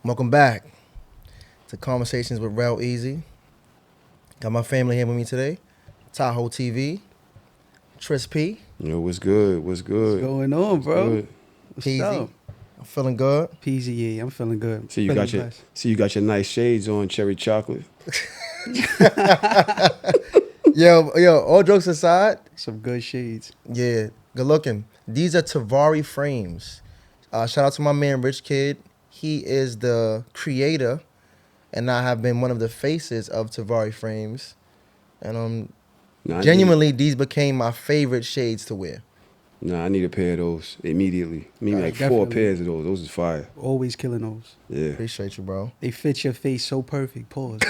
Welcome back to Conversations with Rel Easy. Got my family here with me today. Tahoe TV, Tris P, Yo, what's good? What's good? What's going on, bro? Good. What's Peasy. up? I'm feeling good. Peasy, yeah, I'm feeling good. See you Feeling got your blessed. you got your nice shades on, cherry chocolate. Yo, all jokes aside, Some good shades. yeah, good looking. These are Tavari frames. Shout out to my man Rich Kid. He is the creator, and I have been one of the faces of Tavari frames. And Nah, genuinely, these became my favorite shades to wear. I need a pair of those immediately. I mean, like Definitely. 4 pairs of those. Those is fire. Always killing those. Yeah. Appreciate you, bro. They fit your face so perfect. Pause.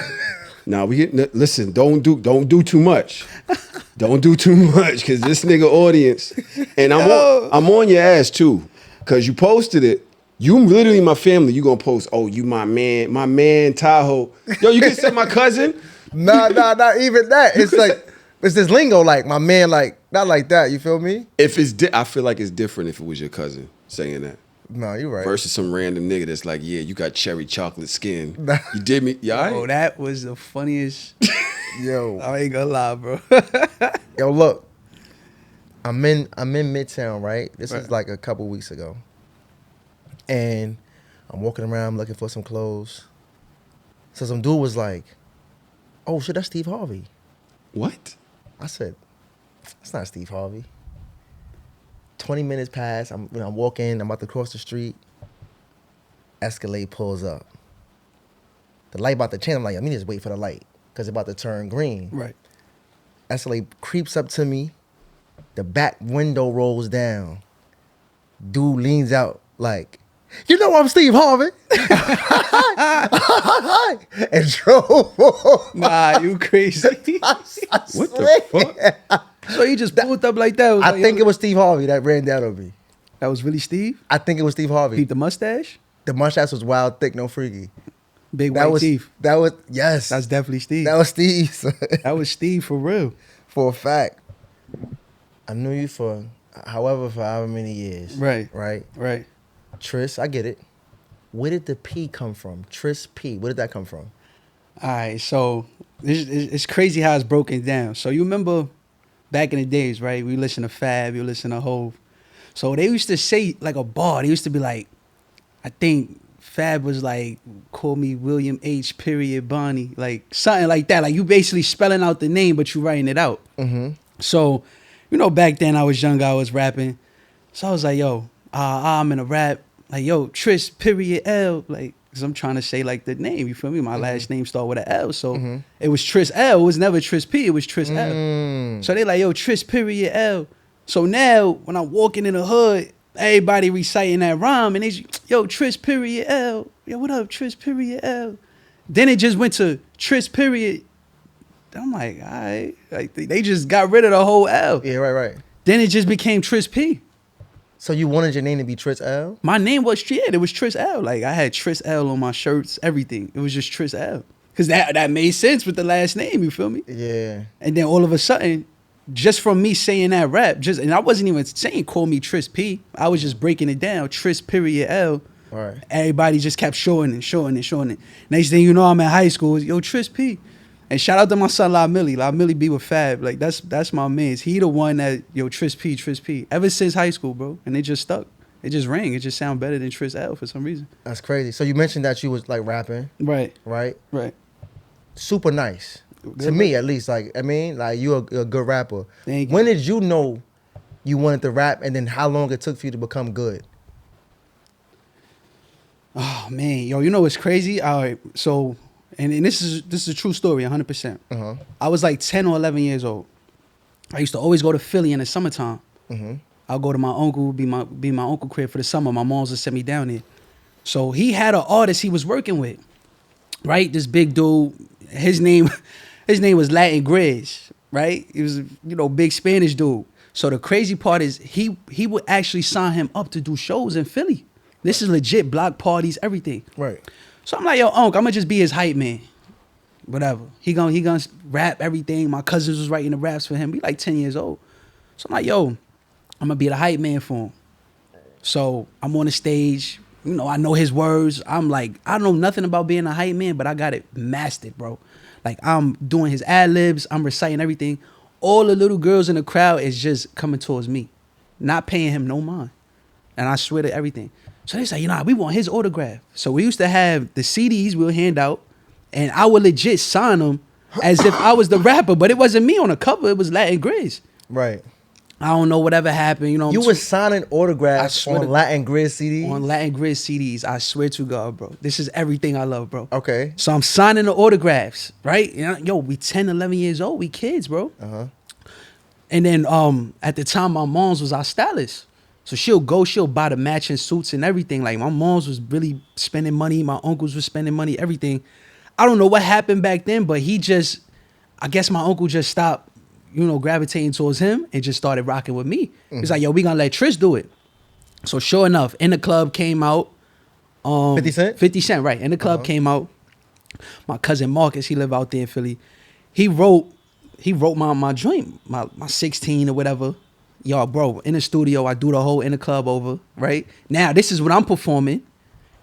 Now listen. Don't do too much. Don't do too much, because this nigga audience, and I'm on your ass too, because you posted it. You literally my family. You gonna post? Oh, you my man Tahoe. Yo, you can say my cousin. Nah, not even that. It's like, it's this lingo, like, my man, like, not like that, you feel me? If it's, I feel like it's different if it was your cousin saying that. No, you're right. Versus some random nigga that's like, yeah, you got cherry chocolate skin. You did me, yeah. Oh, that was the funniest. Yo, I ain't gonna lie, bro. yo, look, I'm in Midtown, right? This is Right. like a couple weeks ago. And I'm walking around looking for some clothes. So some dude was like, oh shit, that's Steve Harvey. What? I said, that's not Steve Harvey. 20 minutes pass. I'm walking. I'm about to cross the street. Escalade pulls up. The light about to change. I'm like, I mean, just wait for the light because it's about to turn green. Right. Escalade creeps up to me. The back window rolls down. Dude leans out like, you know I'm Steve Harvey. And drove off. Nah, you crazy. What the fuck? So you just pulled up like that? I think it was Steve Harvey that ran down on me. That was really Steve? I think it was Steve Harvey. Peep the mustache? The mustache was wild, thick, no freaky. Big That white was teeth. yes. That's definitely Steve. That was Steve. That was Steve for real. For a fact. I knew you for however many years. Right. Right. Right. Tris, I get it. Where did the P come from? Tris P. Where did that come from? All right, so it's crazy how it's broken down. So you remember back in the days, right? We listen to Fab, you listen to Hove. So they used to say like a bar. They used to be like, I think Fab was like, call me William H. Period Bonnie, like something like that. Like you basically spelling out the name, but you writing it out. Mm-hmm. So, you know, back then I was young, I was rapping. So I was like, yo, I'm in a rap. Like, yo, Tris, period, L. Like, because I'm trying to say, like, the name. You feel me? My last name start with an L. So it was Tris L. It was never Tris P. It was Tris L. So they like, yo, Tris, period, L. So now, when I'm walking in the hood, everybody reciting that rhyme. And they, yo, Tris, period, L. Yo, what up, Tris, period, L. Then it just went to Tris, period. I'm like, all right. Like, they just got rid of the whole L. Yeah, right. Then it just became Tris P. So you wanted your name to be Tris L? My name was, yeah, it was Tris L. Like, I had Tris L on my shirts, everything. It was just Tris L. Because that made sense with the last name, you feel me? Yeah. And then all of a sudden, just from me saying that rap, and I wasn't even saying call me Tris P. I was just breaking it down, Tris period L. All right. Everybody just kept showing it. Next thing you know, I'm at high school, yo, Tris P. And shout out to my son La Millie. La Millie be with Fab. Like, that's my man's. He the one that, yo, Tris P. Ever since high school, bro. And it just stuck. It just rang. It just sound better than Tris L for some reason. That's crazy. So you mentioned that you was like rapping, Right. right? Right. Super nice. To Good me, at least. Like, I mean, like, you're a good rapper. Thank you. When did you know you wanted to rap, and then how long it took for you to become good? Oh, man. Yo, you know what's crazy? All right. So, and this is a true story, 100%. Uh-huh. I was like 10 or 11 years old. I used to always go to Philly in the summertime. Mm-hmm. I'll go to my uncle, be my uncle crib for the summer. My mom's would send me down there. So he had an artist he was working with, right? This big dude. His name was Latin Grizz, right? He was, big Spanish dude. So the crazy part is he would actually sign him up to do shows in Philly. This is legit, block parties, everything. Right. So I'm like, yo, Unc, I'm gonna just be his hype man. Whatever. He gonna rap everything. My cousins was writing the raps for him. We like 10 years old. So I'm like, yo, I'm gonna be the hype man for him. So I'm on the stage, You know, I know his words. I'm like, I don't know nothing about being a hype man, but I got it mastered, bro. Like, I'm doing his ad libs. I'm reciting everything. All the little girls in the crowd is just coming towards me, not paying him no mind. And I swear to everything. So they say, you know, we want his autograph. So we used to have the CDs we'll hand out, and I would legit sign them as if I was the rapper, but it wasn't me on the cover. It was Latin Grizz. Right. I don't know whatever happened. You know, You was signing autographs on Latin Grizz CDs? On Latin Grizz CDs. I swear to God, bro. This is everything I love, bro. Okay. So I'm signing the autographs, right? You know, yo, we 10, 11 years old. We kids, bro. Uh-huh. And then at the time, my mom's was our stylist. So she'll buy the matching suits and everything. Like, my mom's was really spending money. My uncles was spending money, everything. I don't know what happened back then, but I guess my uncle just stopped, you know, gravitating towards him and just started rocking with me. He's like, yo, we gonna let Trish do it. So sure enough, In the Club came out. 50 Cent? 50 Cent, right. In the Club came out. My cousin Marcus, he lived out there in Philly. He wrote my joint, my 16 or whatever. Y'all, bro, in the studio, I do the whole In the Club over, right? Now, this is what I'm performing.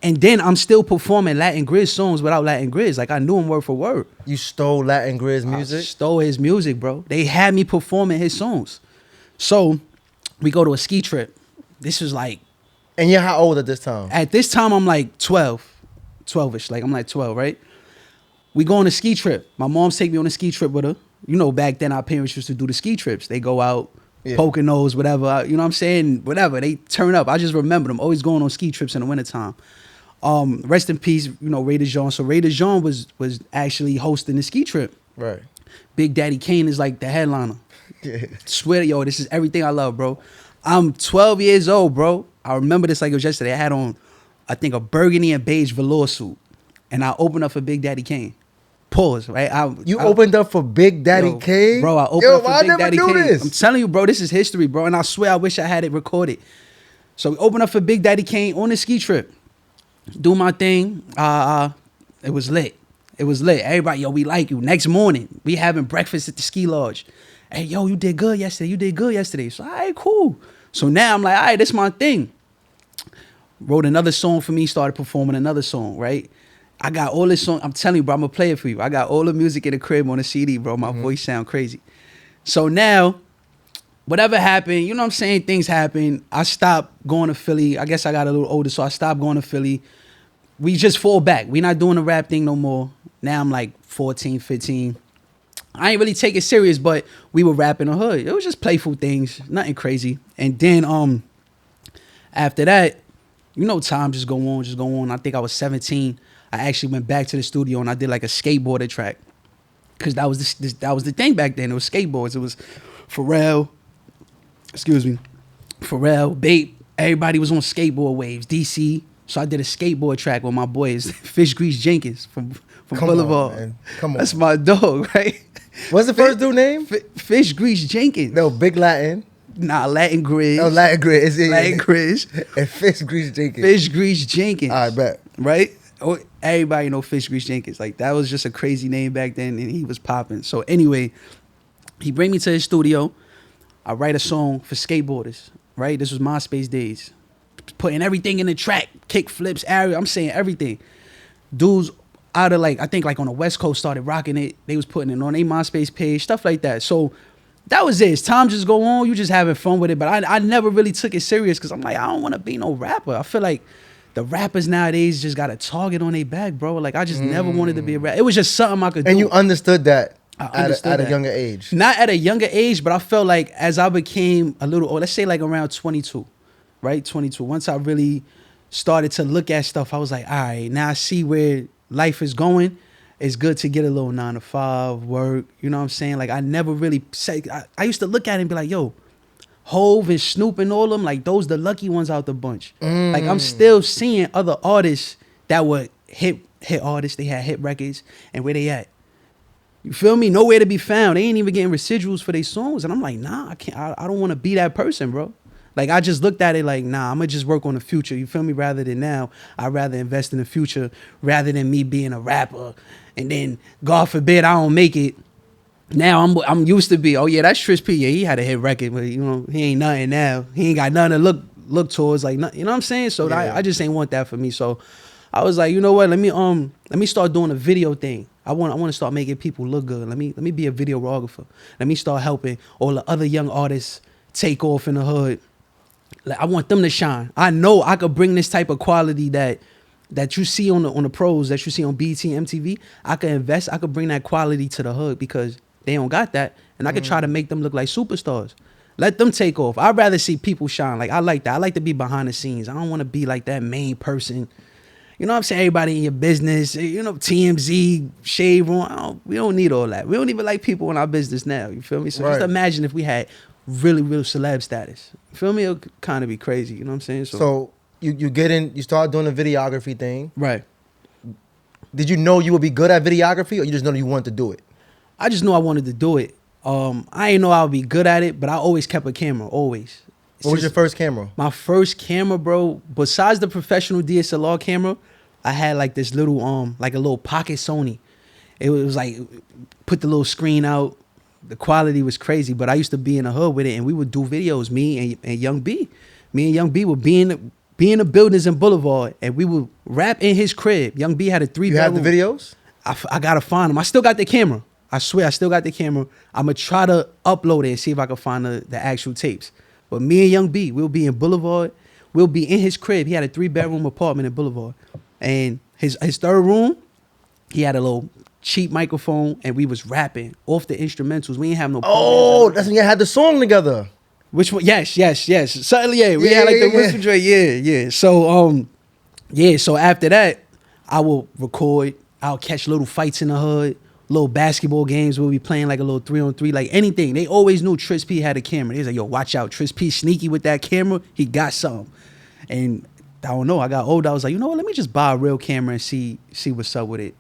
And then I'm still performing Latin Grizz songs without Latin Grizz. Like, I knew him word for word. You stole Latin Grizz music? I stole his music, bro. They had me performing his songs. So, we go to a ski trip. This was like... And you're how old at this time? At this time, I'm like 12-ish. Like, I'm like 12, right? We go on a ski trip. My mom's take me on a ski trip with her. You know, back then, our parents used to do the ski trips. They go out... Yeah. Poconos, whatever, you know what I'm saying? Whatever, they turn up. I just remember them always going on ski trips in the wintertime. Rest in peace, you know, Ray DeJean. So Ray DeJean was actually hosting the ski trip. Right. Big Daddy Kane is like the headliner. Yeah. Swear to yo, this is everything I love, bro. I'm 12 years old, bro. I remember this like it was yesterday. I had on, I think, a burgundy and beige velour suit. And I opened up for Big Daddy Kane. Pause, right? I opened up for Big Daddy Kane? Bro, I opened up for Big Daddy Kane. This? I'm telling you, bro, this is history, bro. And I swear I wish I had it recorded. So we opened up for Big Daddy Kane on the ski trip. Do my thing. It was lit. It was lit. Everybody, yo, we like you. Next morning, we having breakfast at the ski lodge. Hey, yo, you did good yesterday. You did good yesterday. So, all right, cool. So now I'm like, all right, this is my thing. Wrote another song for me, started performing another song, right? I got all this song. I'm telling you, bro, I'm going to play it for you. I got all the music in the crib on the CD, bro. My voice sound crazy. So now, whatever happened, you know what I'm saying? Things happen. I stopped going to Philly. I guess I got a little older, so I stopped going to Philly. We just fall back. We not doing the rap thing no more. Now I'm like 14, 15. I ain't really take it serious, but we were rapping the hood. It was just playful things, nothing crazy. And then after that, you know, time just go on. I think I was 17. I actually went back to the studio and I did like a skateboarder track. Because that was the thing back then. It was skateboards. It was Pharrell, Bape. Everybody was on skateboard waves. DC. So I did a skateboard track with my boys, Fish Grease Jenkins from Boulevard. On, man. Come on. That's my dog, right? What's the first dude name? Fish Grease Jenkins. No, Big Latin. Nah, Latin Grizz. Oh, Latin Grizz. Latin Grizz. And Fish Grease Jenkins. Fish Grease Jenkins. I bet. Right? Oh, everybody know Fish Grease Jenkins. Like, that was just a crazy name back then, and he was popping. So anyway, he bring me to his studio. I write a song for skateboarders, right? This was MySpace days. Putting everything in the track, kick flips, area. I'm saying everything. Dudes out of like, I think like on the West Coast started rocking it. They was putting it on their MySpace page, stuff like that. So that was it. As time just go on, you just having fun with it. But I never really took it serious because I'm like, I don't want to be no rapper. I feel like the rappers nowadays just got a target on their back, bro. Like, I just never wanted to be a rapper. It was just something I could do. And you understood that at a younger age. Not at a younger age, but I felt like as I became a little old, let's say like around 22, right? 22. Once I really started to look at stuff, I was like, all right, now I see where life is going. It's good to get a little 9-to-5 work. You know what I'm saying? Like, I never really say, I used to look at it and be like, yo, Hove and Snoop and all them, like, those the lucky ones out the bunch. Like, I'm still seeing other artists that were hit artists. They had hit records. And where they at? You feel me? Nowhere to be found. They ain't even getting residuals for their songs. And I'm like, nah, I can't. I don't want to be that person, bro. Like, I just looked at it like, nah, I'm going to just work on the future. You feel me? Rather than now, I'd rather invest in the future rather than me being a rapper. And then, God forbid, I don't make it. Now I'm used to be, oh yeah, that's Tris P. Yeah, he had a hit record, but you know, he ain't nothing now. He ain't got nothing to look towards. Like, you know what I'm saying? So Yeah. I just ain't want that for me. So I was like, you know what? Let me start doing a video thing. I want to start making people look good. Let me be a videographer. Let me start helping all the other young artists take off in the hood. Like, I want them to shine. I know I could bring this type of quality that you see on the pros, that you see on BT, MTV. I could invest. I could bring that quality to the hood because they don't got that, and I could try to make them look like superstars. Let them take off. I'd rather see people shine. Like, I like that. I like to be behind the scenes. I don't want to be like that main person. You know what I'm saying? Everybody in your business, you know, TMZ, shave on. We don't need all that. We don't even like people in our business now. You feel me? So just imagine if we had really real celeb status. You feel me? It would kind of be crazy. You know what I'm saying? So you get in, you start doing the videography thing. Right. Did you know you would be good at videography, or you just know you wanted to do it? I just knew I wanted to do it. I didn't know I would be good at it, but I always kept a camera, always. What was your first camera? My first camera, bro, besides the professional DSLR camera, I had like this little, like a little pocket Sony. It was like, put the little screen out. The quality was crazy, but I used to be in the hood with it, and we would do videos, me and Young B. Me and Young B would be in the buildings in Boulevard, and we would rap in his crib. Young B had a 3-bedroom. You have the videos? I gotta find them. I still got the camera. I swear, I still got the camera. I'm gonna try to upload it and see if I can find the actual tapes. But me and Young B, we'll be in Boulevard. We'll be in his crib. He had a 3-bedroom apartment in Boulevard. And his third room, he had a little cheap microphone, and we was rapping off the instrumentals. We ain't have no Oh, that's when you had the song together. Which one? Yes. Certainly, yeah. We had like the whisper joint. Yeah. So, so after that, I will record. I'll catch little fights in the hood, little basketball games. We'll be playing like a little 3-on-3, like anything. They always knew Tris P had a camera. They was like, yo, watch out. Tris P sneaky with that camera. He got something. And I don't know. I got older. I was like, you know what? Let me just buy a real camera and see what's up with it.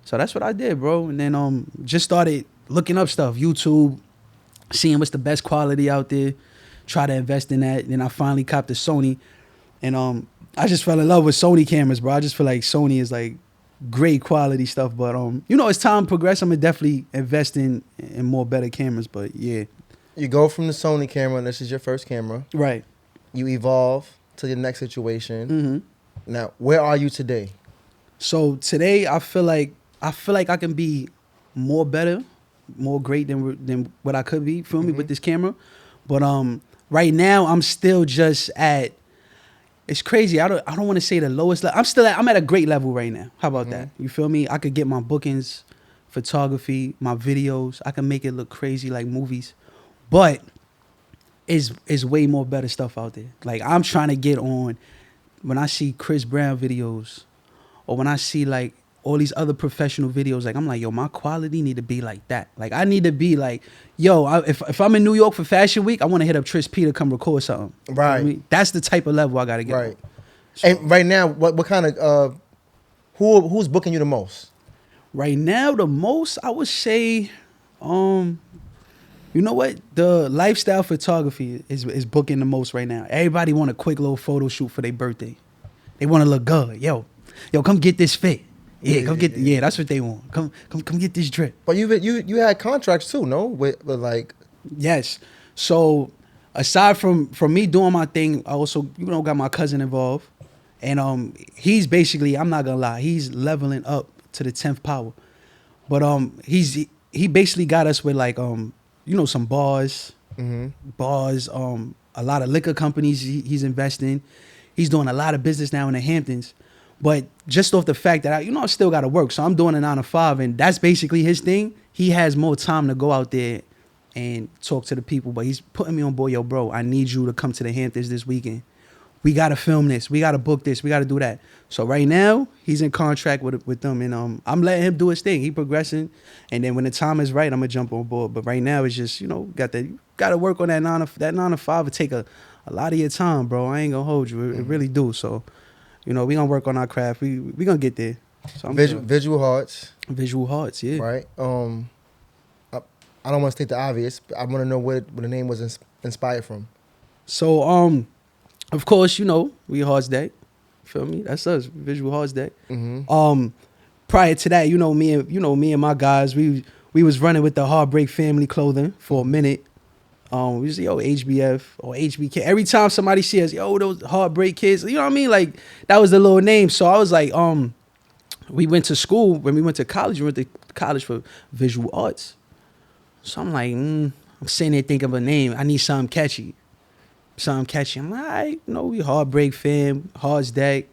So that's what I did, bro. And then just started looking up stuff, YouTube, seeing what's the best quality out there. Try to invest in that. Then I finally copped a Sony, and I just fell in love with Sony cameras, bro. I just feel like Sony is like great quality stuff. But you know, as time progresses, I'm gonna definitely invest in more better cameras. But yeah, You go from the Sony camera, and this is your first camera. right. You evolve to your next situation. Mm-hmm. Now, where are you today? So today, I feel like I can be more better, more great than what I could be. Feel me with this camera, but right now I'm still just at. It's crazy. I don't want to say the lowest level. I'm at a great level right now. How about that? You feel me? I could get my bookings, photography, my videos. I can make it look crazy like movies, but it's way more better stuff out there. Like, I'm trying to get on. When I see Chris Brown videos, or when I see like all these other professional videos, like I'm like, yo, my quality need to be like that. Like, I need to be like, yo, if I'm in New York for Fashion Week, I want to hit up Tris P to come record something. Right. You know what I mean? That's the type of level I got to get. Right. On. So, And right now, what kind of who's booking you the most? right now, the most I would say, you know what? The lifestyle photography is booking the most right now. Everybody want a quick little photo shoot for their birthday. They want to look good. Yo, come get this fit. Yeah, come get. Yeah, that's what they want. Come get this drip. But you had contracts too, no? With like. Yes. So aside from me doing my thing, I also got my cousin involved, and he's basically, I'm not gonna lie, he's leveling up to the 10th power, but he basically got us with like some bars, a lot of liquor companies he's investing. He's doing a lot of business now in the Hamptons. But just off the fact that I still got to work. So I'm doing a 9 to 5, and that's basically his thing. He has more time to go out there and talk to the people. But he's putting me on board. Yo, bro, I need you to come to the Hamptons this weekend. We got to film this. We got to book this. We got to do that. So right now, he's in contract with them. And I'm letting him do his thing. He progressing. And then when the time is right, I'm going to jump on board. But right now, it's just, got to work on that 9 to 5. It take a lot of your time, bro. I ain't going to hold you. It really do. So, we going to work on our craft. We going to get there. So Visual Hearts. Visual Hearts, yeah. Right. I don't want to state the obvious, but I want to know where the name was inspired from. So, of course, we Hearts Day. Feel me? That's us, Visual Hearts Day. Prior to that, me and my guys, we was running with the Heartbreak Family clothing for a minute. We say, yo, HBF or HBK. Every time somebody sees us, yo, those Heartbreak Kids, you know what I mean? Like, that was the little name. So I was like, we went to school, when we went to college, we went to college for visual arts. So I'm like, I'm sitting there thinking of a name. I need something catchy. I'm like, all right, we Heartbreak Fam, Hearts Deck.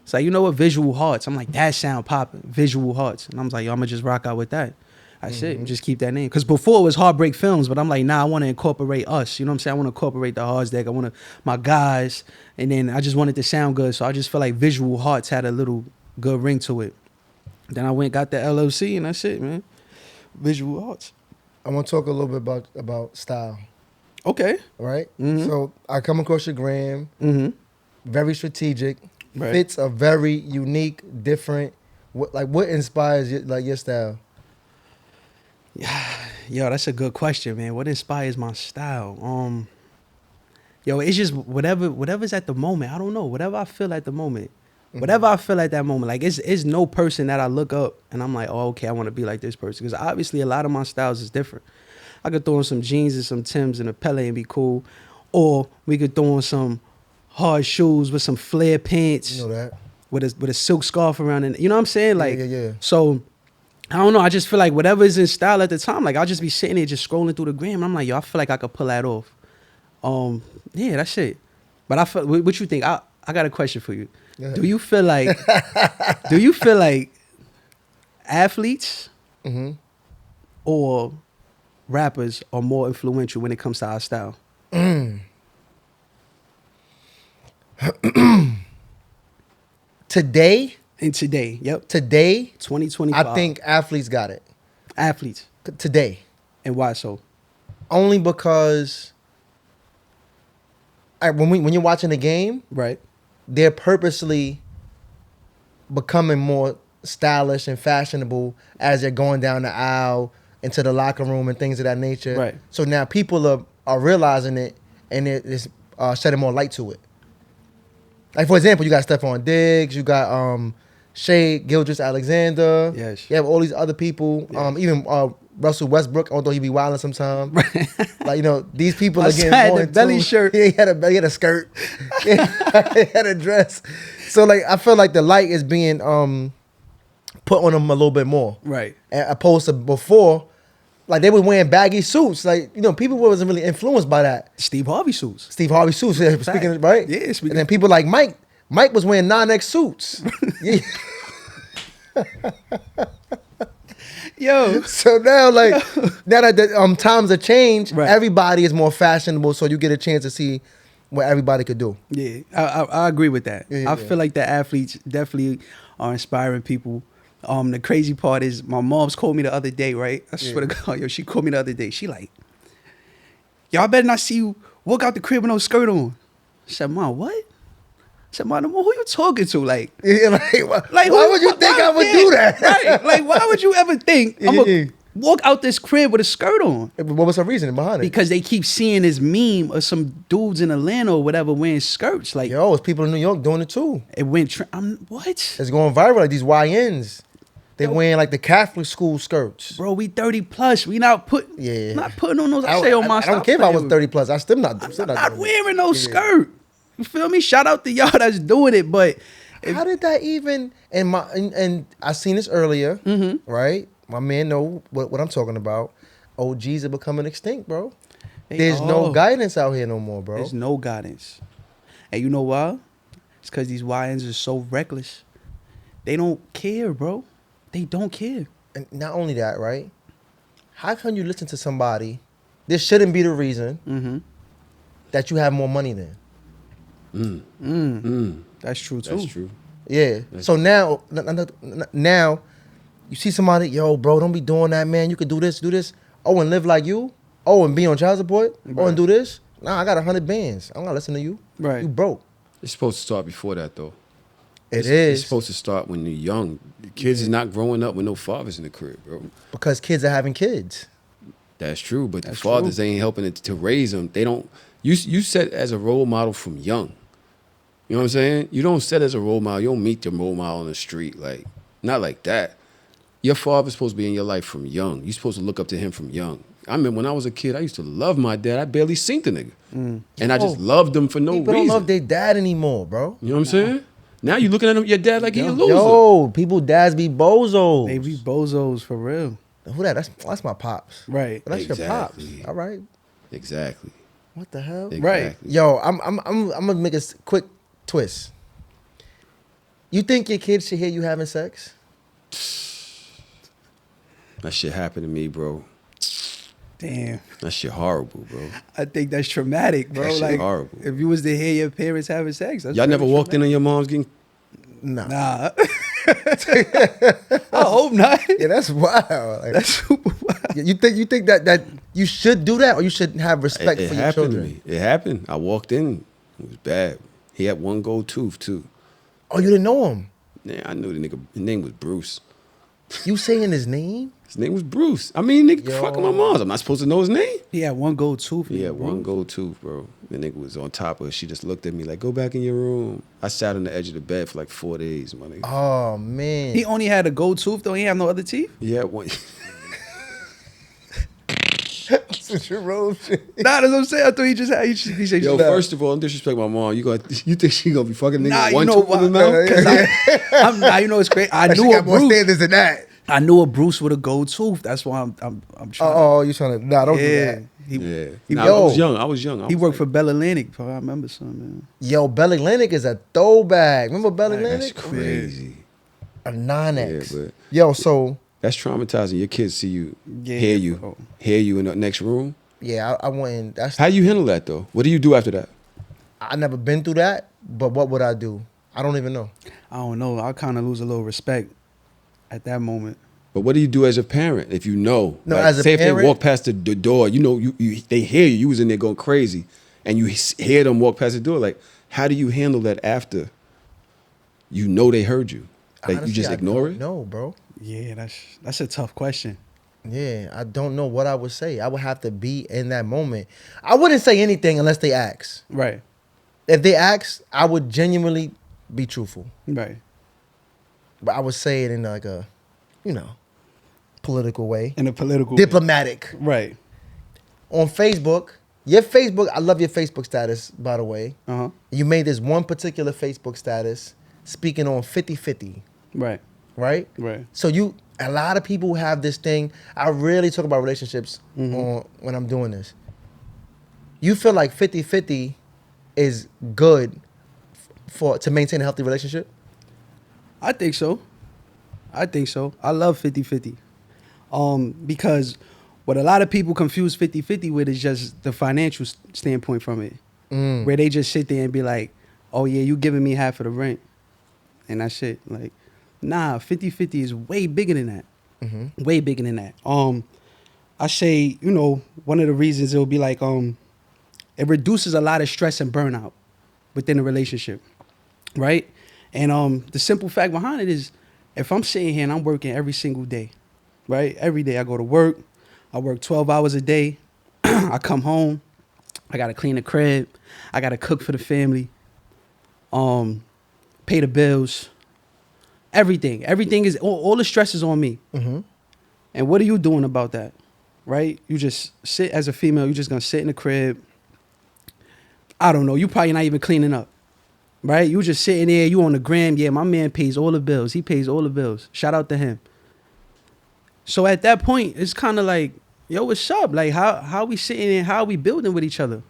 It's like, you know what, Visual Hearts. I'm like, that sound popping, Visual Hearts. And I was like, yo, I'm gonna just rock out with that. That's it, just keep that name. Because before it was Heartbreak Films, but I'm like, nah, I want to incorporate us. You know what I'm saying? I want to incorporate the Hearts Deck. I want my guys. And then I just wanted to sound good. So I just feel like Visual Hearts had a little good ring to it. Then I went got the LLC, and that's it, man. Visual Arts. I want to talk a little bit about style. Okay. Right? Mm-hmm. So I come across your gram, very strategic, Right. fits a very unique, different. What inspires your style? Yo, that's a good question, man. What inspires my style? Yo, it's just whatever's at the moment. I don't know. Whatever I feel at the moment. Whatever I feel at that moment. Like, it's no person that I look up and I'm like, oh, okay, I want to be like this person. Because obviously a lot of my styles is different. I could throw on some jeans and some Timbs and a Pele and be cool. Or we could throw on some hard shoes with some flare pants. You know that. With a silk scarf around it. You know what I'm saying? Like, yeah. So, I don't know. I just feel like whatever is in style at the time, like, I'll just be sitting there just scrolling through the gram. And I'm like, yo, I feel like I could pull that off. Yeah, that's it. But I feel, what you think? I got a question for you. Yeah. Do you feel like athletes or rappers are more influential when it comes to our style? Today, Yep. Today, 2025. I think athletes got it. Athletes. Today. And why so? Only because when you're watching the game, Right. they're purposely becoming more stylish and fashionable as they're going down the aisle into the locker room and things of that nature. Right. So now people are realizing it and it's shedding more light to it. Like, for example, you got Stephon Diggs, you got Shea Gilgeous-Alexander. Yes. You have all these other people. Yes. Even Russell Westbrook, although he be wilding sometimes. Like, these people I are getting saw more the into belly it. shirt. Yeah, he had a skirt. He had a dress. So, like, I feel like the light is being put on them a little bit more. Right. Opposed to before, like, they were wearing baggy suits. Like, people wasn't really influenced by that. Steve Harvey suits. Steve Harvey suits, speaking, right? Yeah, speaking. And then people like Mike was wearing 9X suits. Yeah. Yo. So now, now that the times have changed, Right. everybody is more fashionable, so you get a chance to see what everybody could do. Yeah, I agree with that. Yeah. I feel like the athletes definitely are inspiring people. The crazy part is my mom's called me the other day, right? I swear to God, yo, she called me the other day. She like, y'all better not see you walk out the crib with no skirt on. I said, Mom, what? I said, Mom, who you talking to? Like, Yeah, why would you think I would do that? Right. Like, why would you ever think I'm Yeah. going to walk out this crib with a skirt on? What was her reasoning behind it? Because they keep seeing this meme of some dudes in Atlanta or whatever wearing skirts. Like, Yo, it's people in New York doing it too. it went, what? It's going viral, like these YNs. They wearing like the Catholic school skirts. Bro, we 30 plus. We not putting on those. I say on my I don't care if I was 30 plus. I'm still not not doing wearing no it. skirt. You feel me? Shout out to y'all that's doing it. But How did that even? And I seen this earlier, right? My man know what I'm talking about. OGs are becoming extinct, bro. There's no guidance out here no more, bro. There's no guidance. And you know why? It's because these YNs are so reckless. They don't care, bro. They don't care. And not only that, right? How can you listen to somebody? This shouldn't be the reason that you have more money than. That's true too. That's true. Yeah. So now you see somebody, yo, bro, don't be doing that, man. You could do this. Oh, and live like you. Oh, and be on child support. Oh, and do this. Nah, I got 100 bands. I'm not listening to you. Right. You broke. It's supposed to start before that, though. It's It's supposed to start when you're young. The kids is not growing up with no fathers in the crib, bro. because kids are having kids. That's true, but That's the fathers ain't helping it to raise them. They don't. You set as a role model from young. You know what I'm saying? You don't set as a role model. You don't meet your role model on the street, not like that. Your father's supposed to be in your life from young. You're supposed to look up to him from young. I remember when I was a kid, I used to love my dad. I barely seen the nigga. And I just loved him for no People reason. don't love their dad anymore, bro. You know what I'm saying? Now you looking at him, your dad like he a loser. Yo, people dads be bozos. They be bozos for real. Who that? That's my pops. Right. But that's your pops. Exactly. All right. Exactly. What the hell? Right. Yo, I'm gonna make a quick twist. You think your kids should hear you having sex? That shit happened to me, bro. Damn. That shit horrible, bro. I think that's traumatic, bro. That shit Like, horrible. if you was to hear your parents having sex, that's Y'all never very walked in on your mom's getting... Nah. Nah. I hope not. Yeah, that's wild. Like, That's super wild. you think that you should do that, or you should have respect It for your happened children? to me. It happened. I walked in. It was bad. He had one gold tooth, too. Oh, you didn't know him? Yeah, I knew the nigga. His name was Bruce. You saying his name? His name was Bruce. I mean, nigga, Yo. fucking my mom's. I'm not supposed to know his name. He had one gold tooth. He had one gold tooth, bro. The nigga was on top of her. She just looked at me like, go back in your room. I sat on the edge of the bed for like 4 days, my nigga. Oh man. He only had a gold tooth, though. He had no other teeth. He had one. That's your robe shit. Nah, that's what I'm saying. I thought he just had. He said, Yo, nah. first of all, don't disrespect my mom. You think she gonna be fucking nigga Nah, with you one know tooth why? in his mouth? Cause nah, you know it's crazy. I Like, she knew a got more Bruce. standards than that. I knew a Bruce with a gold tooth. That's why I'm trying. Oh, you trying to? Nah, don't do yeah. that. He, Yeah. He, Nah, yo. I was young. he worked for Bell Atlantic. Bro. I remember something. Man. Yo, Bell Atlantic is a throwback. Remember Bell Atlantic? That's crazy. A 9X. Yeah, but- Yo, so That's traumatizing. Your kids see you, Yeah, bro. hear you in the next room. yeah, I went in. That's How you handle that though? What do you do after that? I never been through that, but what would I do? I don't even know. I don't know. I kind of lose a little respect at that moment. But what do you do as a parent if you know? No, Like, as a say if parent- they walk past the door, you know, they hear you. You was in there going crazy, and you hear them walk past the door. Like, how do you handle that after you know they heard you? Like, Honestly, you just ignore it? No, bro. Yeah, that's a tough question. Yeah, I don't know what I would say. I would have to be in that moment. I wouldn't say anything unless they ask. Right. If they ask, I would genuinely be truthful. Right. But I would say it in like a, political way. In a political Diplomatic. Right. On Facebook, your Facebook, I love your Facebook status, by the way. Uh-huh. You made this one particular Facebook status speaking on 50-50, Right. right? Right. So a lot of people have this thing. I rarely talk about relationships when I'm doing this. You feel like 50-50 is good to maintain a healthy relationship? I think so. I love 50-50. Because what a lot of people confuse 50-50 with is just the financial standpoint from it. Where they just sit there and be like, oh yeah, you giving me half of the rent. And that's it. Like, nah, 50-50 is way bigger than that. Way bigger than that. I say, one of the reasons it'll be like, it reduces a lot of stress and burnout within a relationship. Right? And the simple fact behind it is, if I'm sitting here and I'm working every single day, right? Every day I go to work. I work 12 hours a day. I come home. I got to clean the crib. I got to cook for the family. Pay the bills. Everything. Everything is, all the stress is on me. And what are you doing about that? Right? You just sit as a female. You're just going to sit in the crib. I don't know. You probably not even cleaning up. Right? You just sitting there. You on the gram. Yeah, my man pays all the bills. He pays all the bills. Shout out to him. So at that point, it's kind of like, yo, what's up? Like, how we sitting there? How are we building with each other?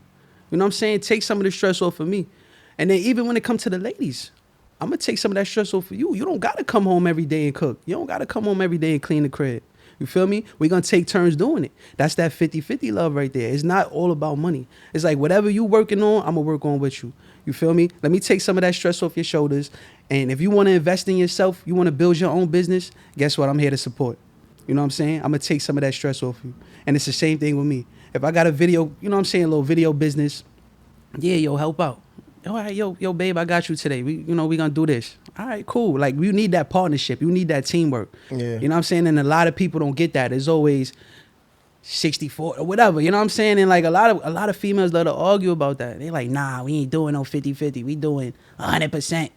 You know what I'm saying? Take some of the stress off of me. And then even when it comes to the ladies, I'm going to take some of that stress off of you. You don't got to come home every day and cook. You don't got to come home every day and clean the crib. You feel me? We're going to take turns doing it. That's that 50-50 love right there. It's not all about money. It's like whatever you working on, I'm going to work on with you. You feel me? Let me take some of that stress off your shoulders. And if you want to invest in yourself, you want to build your own business, guess what? I'm here to support. You know what I'm saying? I'm going to take some of that stress off you. And it's the same thing with me. If I got a video, you know what I'm saying, a little video business, yeah, yo, help out. All right, yo, babe, I got you today. We going to do this. All right, cool. Like, you need that partnership. You need that teamwork. Yeah. You know what I'm saying? And a lot of people don't get that. There's always 64 or whatever. You know what I'm saying? And like a lot of females love to argue about that. They like, nah, we ain't doing no 50-50. We doing 100%.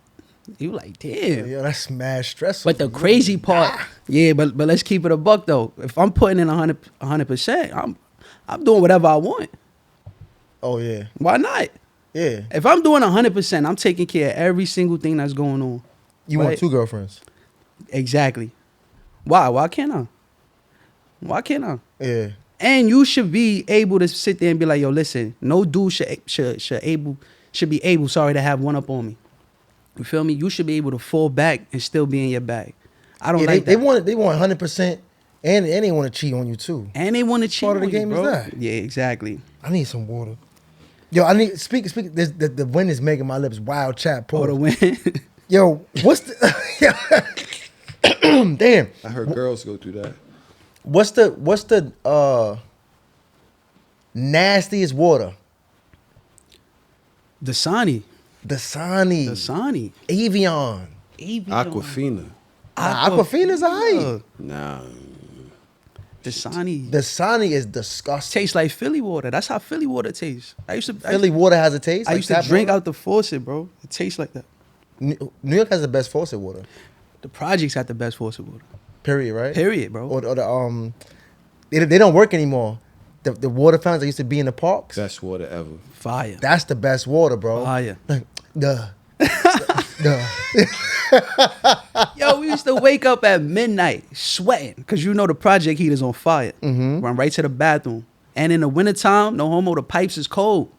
You like, damn. Yo, that's mad stressful. But the crazy part, yeah, but let's keep it a buck though. If I'm putting in 100%, I'm doing whatever I want. Oh yeah, Why not? yeah. If I'm doing 100%, I'm taking care of every single thing that's going on. You want Right? 2 girlfriends? Exactly. Why? Why can't I? Why can't I? Yeah. And you should be able to sit there and be like, yo, listen, no dude should be able, sorry, to have one up on me. You feel me? You should be able to fall back and still be in your bag. I don't Yeah, like they that. they want 100%, and they want to cheat on you too. And they want to cheat Part of the on you, game is bro. that. Yeah, exactly. I need some water. Yo, I need speak. The wind is making my lips wild. Chat. Or to Pause. win. Yo, what's the? Damn. I heard girls go through that. What's the nastiest water? Dasani. Dasani. Evian. Aquafina. Nah, Aquafina's alright. Nah. Dasani. Dasani is disgusting. Tastes like Philly water. That's how Philly water tastes. Philly water has a taste. I like used to tap drink water? out the faucet, bro. It tastes like that. New York has the best faucet water. The projects got the best faucet water. Period. Right. Period, bro. Or the they don't work anymore. The water fountains that used to be in the parks. Best water ever. Fire. That's the best water, bro. Fire. Like, duh. Duh. Yo, we used to wake up at midnight sweating because you know the project heat is on fire. Mhm. Run right to the bathroom. And in the wintertime, no homo, the pipes is cold.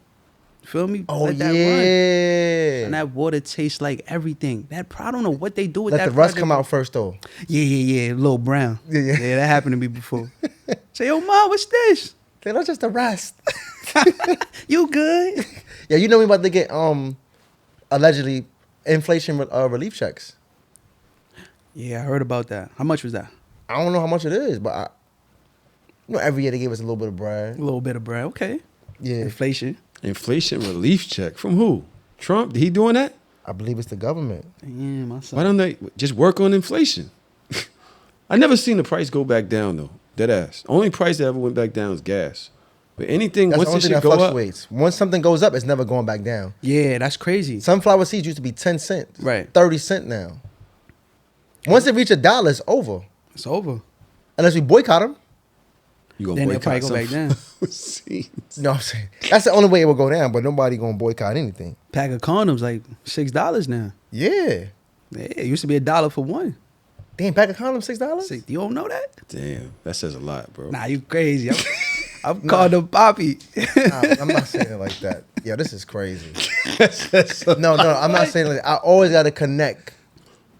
You feel me? Oh Let that run. yeah. And that water tastes like everything. I don't know what they do with Let that. the rust project. come out first though. Yeah. A little brown. Yeah. that happened to me before. Say, yo, Ma, what's this? They're not just the rust. You good? Yeah, you know we about to get allegedly inflation relief checks. Yeah, I heard about that. How much was that? I don't know how much it is, but every year they give us a little bit of bread. A little bit of bread. Okay. Yeah, Inflation. Inflation relief check from who? Trump? He doing that? I believe it's the government. Damn, my son. Why don't they just work on inflation? I never seen the price go back down though. Dead ass. Only price that ever went back down is gas. But anything That's once the only this thing shit that go up, fluctuates. Once something goes up, it's never going back down. Yeah, that's crazy. Sunflower seeds used to be 10 cents. Right. 30 cents now. Once it reach $1, it's over. It's over. Unless we boycott them. you gonna Then they'll boycott probably go some back down. seeds. You know what I'm saying? That's the only way it will go down, but nobody gonna boycott anything. Pack of condoms like $6 now. Yeah. Yeah, it used to be $1 for one. Damn, pack of condoms, $6? Say, you don't know that? Damn, that says a lot, bro. Nah, you crazy. I'm called a poppy. Nah, I'm not saying it like that. Yo, this is crazy. No, I'm not saying it like that. I always gotta connect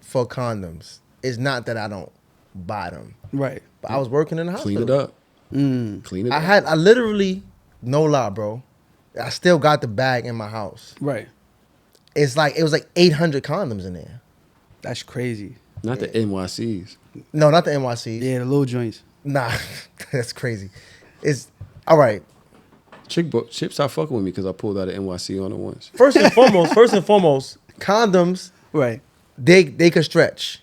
for condoms. It's not that I don't buy them. Right. But I was working in the hospital. Clean it up. Mm. Clean it I up. literally, no lie, bro. I still got the bag in my house. Right. It was like 800 condoms in there. That's crazy. Not the NYCs. No, not the NYC. Yeah, the little joints. Nah, that's crazy. It's all right. Chip stopped fucking with me because I pulled out an NYC on it once. First and foremost, condoms Right. they could stretch.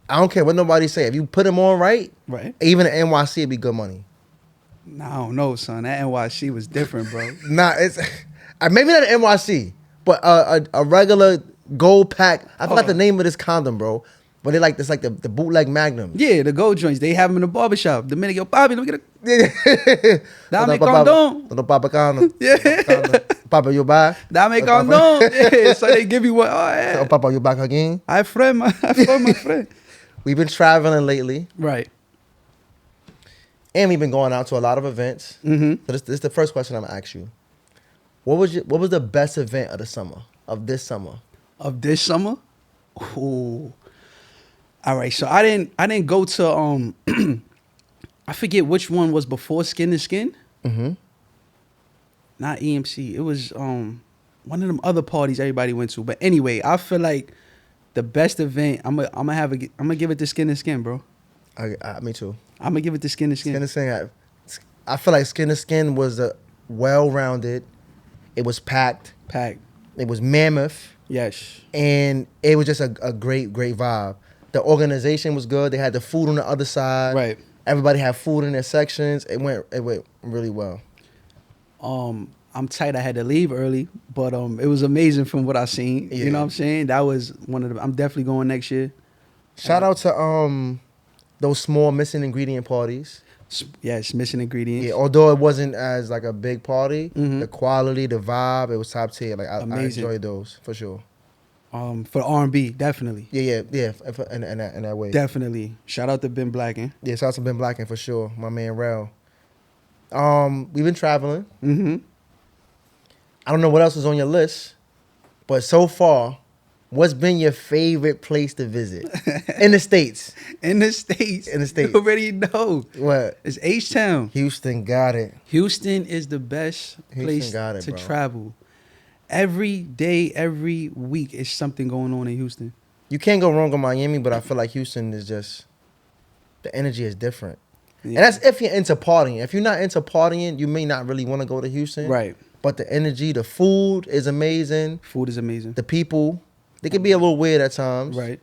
I don't care what nobody say. If you put them on right, Right. even an NYC would be good money. Nah, I don't know, son. That NYC was different, bro. Nah, it's maybe not an NYC, but a regular gold pack. I forgot the name of this condom, bro. But they like this, like the bootleg Magnum. Yeah, the gold joints. They have them in the barbershop. The minute yo, Bobby, let me get a Dame Papa, condom. no Papa condom. Yeah. Papa, you buy? Dame condom. Yeah, so they give you what? Oh, Oh, yeah. Papa, you back again? I friend my friend. We've been traveling lately, Right. and we've been going out to a lot of events. Mm-hmm. So this is the first question I'm gonna ask you. What was the best event of this summer? Of this summer? Ooh. All right, so I didn't go to I forget which one was before Skin to Skin. Mm-hmm. Not EMC. It was one of them other parties everybody went to. But anyway, I feel like the best event I'm gonna give it to Skin to Skin, bro. Me too. I'm gonna give it to Skin to Skin. Skin to Skin. I feel like Skin to Skin was well-rounded. It was packed. Packed. It was mammoth, Yes. and it was just a great vibe. The organization was good. They had the food on the other side. Right. Everybody had food in their sections. It went really well. I'm tight. I had to leave early, but it was amazing from what I seen. Yeah. You know what I'm saying? That was one of the. I'm definitely going next year. Shout out to those small missing ingredient parties. Yes, missing ingredients. Yeah, although it wasn't as like a big party, Mhm. the quality, the vibe, it was top tier. Like I Amazing. enjoyed those for sure. For R&B, definitely. Yeah, in that way. Definitely. Shout out to Ben Blacken. Yeah, shout out to Ben Blacken for sure. My man Rel. We've been traveling. Mm-hmm. I don't know what else was on your list, but so far, what's been your favorite place to visit in the States? In the States. In the States. You already know. What? It's H-Town. Houston got it. Houston is the best Houston place got it, to bro. travel. Every day, every week is something going on in Houston. You can't go wrong with Miami, but I feel like Houston is just, the energy is different. Yeah. And that's if you're into partying. If you're not into partying, you may not really want to go to Houston. Right. But the energy, the food is amazing. Food is amazing. The people, they can be a little weird at times. Right.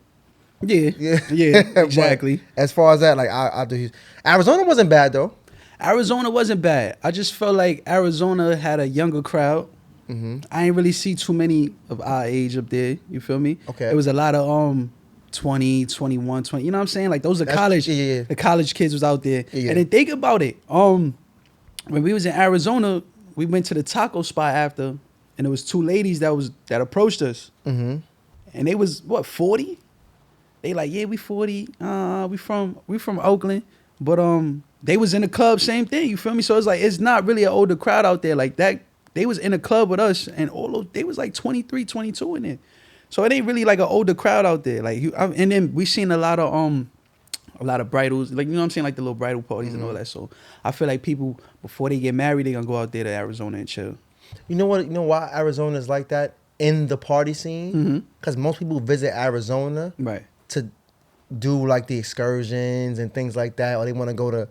Yeah. Yeah. Yeah, But exactly. as far as that, like I do Houston. Arizona wasn't bad though. Arizona wasn't bad. I just felt like Arizona had a younger crowd. Mm-hmm. I ain't really see too many of our age up there. You feel me? Okay. It was a lot of 20, 21, 20. You know what I'm saying? Like those are That's- college. yeah. The college kids was out there. Yeah. And then think about it. When we was in Arizona, we went to the taco spot after, and there was two ladies that approached us, Mm-hmm. and they was what 40. They like, yeah, we 40. We from Oakland, but they was in the club, same thing. You feel me? So it's like it's not really an older crowd out there like that. They was in the club with us, and they was like 23, 22 in it. So it ain't really like an older crowd out there. Like, and then we seen a lot of bridals, like you know what I'm saying, like the little bridal parties and all that. So I feel like people before they get married, they gonna go out there to Arizona and chill. You know what? You know why Arizona is like that in the party scene? Mhm. Because most people visit Arizona Right. to do like the excursions and things like that, or they want to go to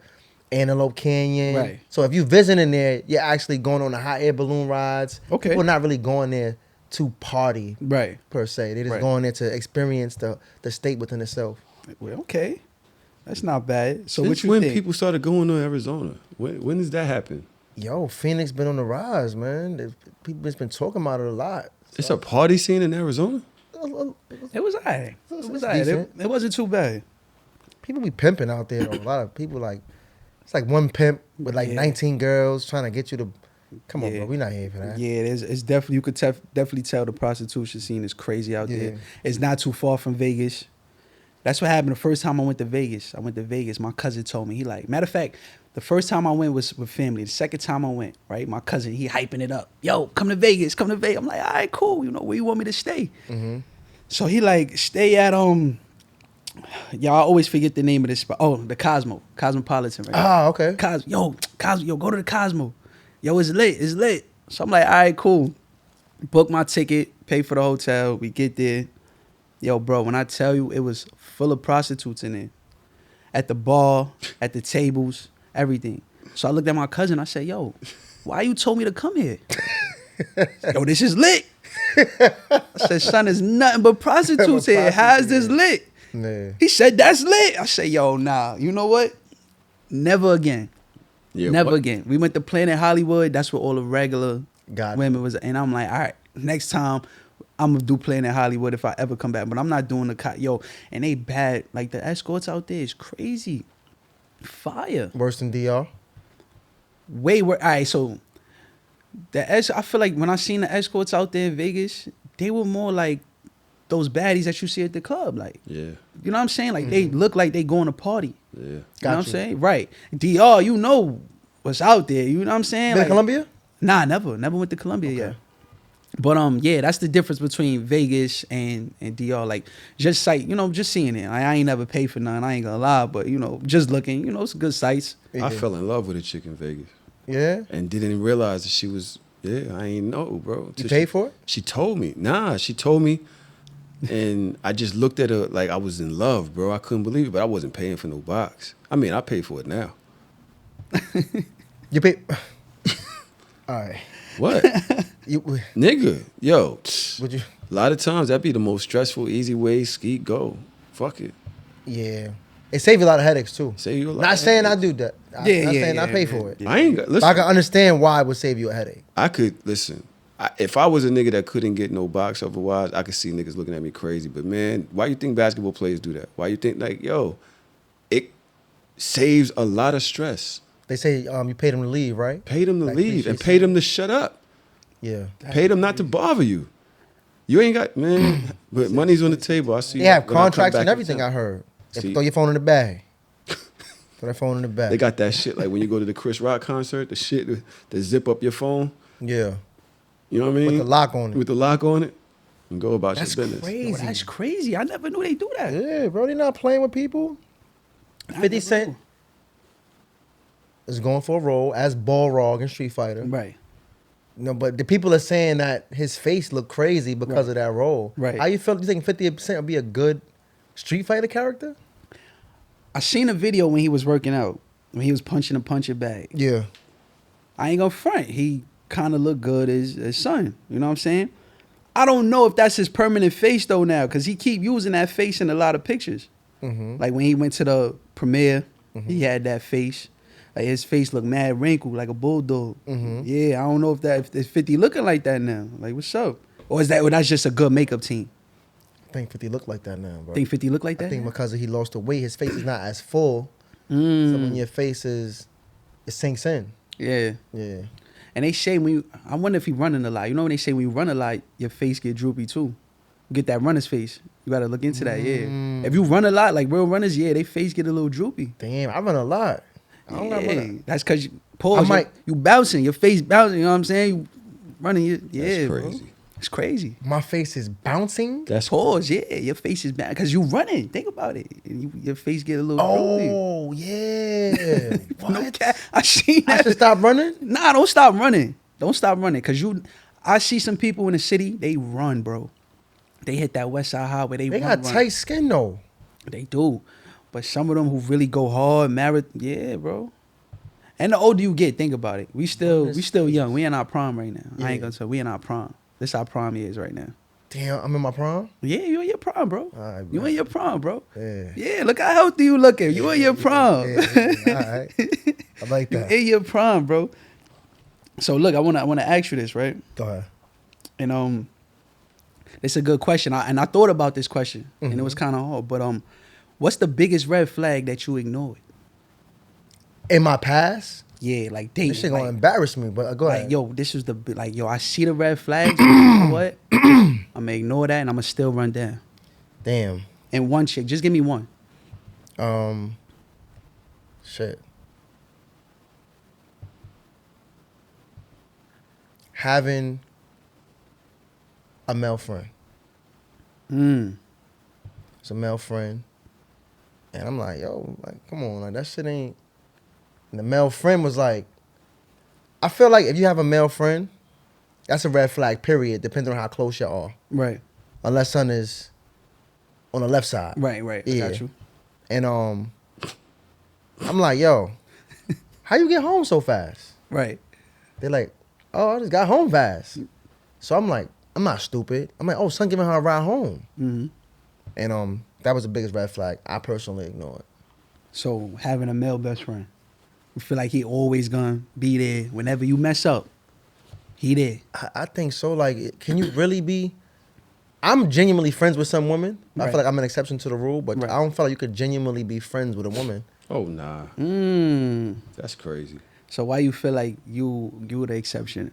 Antelope Canyon. Right. So if you visiting there, you're actually going on the hot air balloon rides. Okay. People are not really going there to party Right. per se. They're just Right. going there to experience the state within itself. Well, okay. That's not bad. So Since what you when think? people started going to Arizona? When does that happen? Yo, Phoenix been on the rise, man. People just been talking about it a lot. It's a party scene in Arizona? It was alright. It was It's alright. decent. It wasn't too bad. People be pimping out there though. A lot of people like, it's like one pimp with like Yeah. 19 girls trying to get you to, come on, Yeah. bro. We not here for that. Yeah, it's definitely you could definitely tell the prostitution scene is crazy out Yeah. there. It's not too far from Vegas. That's what happened the first time I went to Vegas. My cousin told me, he like, matter of fact, the first time I went was with family. The second time I went, right, my cousin, he hyping it up. Yo, come to Vegas, come to Vegas. I'm like, all right, cool. You know, where you want me to stay? Mm-hmm. So he like, stay at, y'all always forget the name of this spot. Oh, the Cosmopolitan, right? Ah, okay. Cosmo, go to the Cosmo. Yo, it's lit. So I'm like, all right, cool. Book my ticket, pay for the hotel. We get there. Yo, bro, when I tell you, it was full of prostitutes in there. At the bar, at the tables, everything. So I looked at my cousin. I said, yo, why you told me to come here? Yo, this is lit. I said, son, there's nothing but prostitutes here. How's this lit? Yeah. He said, that's lit. I said, yo, nah, you know what? Never again. Yeah, Never what? again. We went to Planet Hollywood. That's where all the regular Gotcha. women was. And I'm like, all right, next time I'm going to do Planet Hollywood if I ever come back. But I'm not doing yo, and they bad. Like the escorts out there is crazy. Fire. Worse than DR. Way worse. All right, so I feel like when I seen the escorts out there in Vegas, they were more like those baddies that you see at the club. Like, Yeah, you know what I'm saying? Like they look like they going to party. yeah. You know what Got I'm you. saying? Right. DR, you know what's out there. You know what I'm saying? Been to Like, Columbia? Nah, never went to Columbia yet. But yeah, that's the difference between Vegas and DR. Like just just seeing it. I ain't never paid for none. I ain't gonna lie, but just looking, it's good sights. Yeah. I fell in love with a chick in Vegas Yeah. and didn't realize that she was. Yeah, I ain't know, bro. You Till paid for it? She told me. Nah, she told me, and I just looked at her like I was in love, bro. I couldn't believe it, but I wasn't paying for no box. I mean, I pay for it now. You paid. All right. What? You Nigga, yo. would you? A lot of times that be the most stressful, easy way. Skeet, go. Fuck it. Yeah. It saved you a lot of headaches too. Save you a lot Not of saying I headaches. do that. Not saying I pay for it. I ain't got. But Listen, I can understand why it would save you a headache. I could listen. If I was a nigga that couldn't get no box otherwise, I could see niggas looking at me crazy. But man, why you think basketball players do that? Why you think like, yo, saves a lot of stress. They say you paid him to leave, right? Paid him to Like, leave and appreciate paid him to shut up. Yeah. Paid him not to bother you. You ain't got, man, but money's on the table. I see. They have when I come contracts back and in everything, town. I heard. See. Throw your phone in the bag. Throw that phone in the bag. They got that shit like when you go to the Chris Rock concert, the shit to zip up your phone. Yeah. You know what I mean? With the lock on it. With the lock on it. And go about That's your business. crazy. Yo, that's crazy. I never knew they do that. Yeah, bro. They not playing with people. I 50 never Cent knew. is going for a role as Balrog in Street Fighter. Right. No, but the people are saying that his face looked crazy because Right. of that role. Right. How you feel? You think 50% would be a good Street Fighter character? I seen a video when he was working out, when he was punching a punching bag. Yeah. I ain't gonna front. He kind of looked good as his son. You know what I'm saying? I don't know if that's his permanent face though now, because he keep using that face in a lot of pictures. Mm-hmm. Like when he went to the premiere, he had that face. Like his face looked mad wrinkled, like a bulldog. Mhm. Yeah, I don't know if 50 looking like that now. Like what's up? Or that's just a good makeup team? I think 50 look like that now, bro. Think 50 look like that? I think now? because he lost the weight, his face is not as full. So when your face it sinks in. Yeah. Yeah. And they say I wonder if he running a lot. You know when they say when you run a lot, your face get droopy too. You get that runner's face. You gotta look into that, yeah. If you run a lot, like real runners, yeah, they face get a little droopy. Damn, I run a lot. I don't got Yeah, run. that's cause pause. I You bouncing, your face bouncing. You know what I'm saying? You running, yeah, That's bro. crazy. It's crazy. My face is bouncing. That's Pause, yeah, your face is bad because you running. Think about it. Your face get a little droopy. Oh, yeah. What? No cap. I seen I that. should stop running? Nah, don't stop running. Don't stop running. Cause I see some people in the city, they run, bro. They hit that West Side Highway. They run, got run. tight skin, though. They do. But some of them who really go hard, yeah, bro. And the older you get, think about it. We still young. We in our prime right now. I Yeah. ain't gonna say we in our prime. This our prime years right now. Damn, I'm in my prom? Yeah, you in your prime, bro. All right, You bro. in your prime, bro. Yeah. Yeah, look how healthy you looking. You in your prime. Yeah, all right. I like You that. in your prime, bro. So look, I wanna ask you this, right? Go ahead. And it's a good question. I thought about this question, and it was kind of hard. But what's the biggest red flag that you ignored? In my past, Yeah, like dating. this shit gonna like, embarrass me, but go like, ahead. yo, this was I see the red flags. But you know what? I'm gonna ignore that, and I'm gonna still run down. Damn. And one chick, just give me one. Shit. Having a male friend. It's a male friend. And I'm like, yo, like, come on, like that shit ain't. And the male friend was like, I feel like if you have a male friend, that's a red flag, period, depending on how close you are. Right, Unless son is on the left side. right. I Yeah. got you. And I'm like, yo, how you get home so fast? Right. They're like, oh, I just got home fast. So I'm like, I'm not stupid. I'm like, oh, son giving her a ride home. Mm-hmm. And that was the biggest red flag. I personally ignored. So having a male best friend, you feel like he always gonna be there whenever you mess up. He there. I think so. Like, can you really be? I'm genuinely friends with some women. I Right. feel like I'm an exception to the rule, but Right. I don't feel like you could genuinely be friends with a woman. Oh nah, that's crazy. So why you feel like you the exception?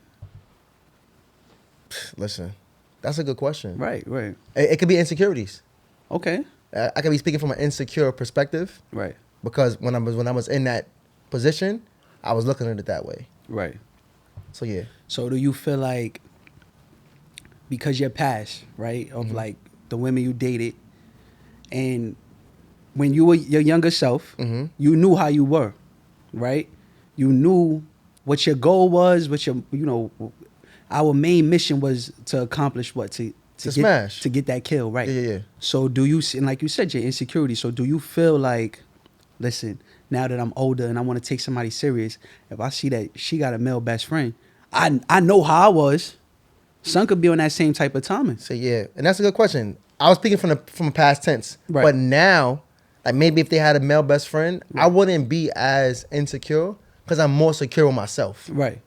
Listen, that's a good question. Right. It could be insecurities. Okay. I could be speaking from an insecure perspective Right. because when I was in that position, I was looking at it that way. Right. So yeah. So do you feel like because your past, right, of like the women you dated, and when you were your younger self, you knew how you were, right? You knew what your goal was, what your our main mission was to accomplish what To get, smash. to get that kill, right? Yeah. So do you, and like you said, your insecurity. So do you feel like, listen, now that I'm older and I want to take somebody serious, if I see that she got a male best friend, I know how I was. Son could be on that same type of timing. So yeah, and that's a good question. I was speaking from past tense, Right. but now, like maybe if they had a male best friend, I wouldn't be as insecure because I'm more secure with myself. Right.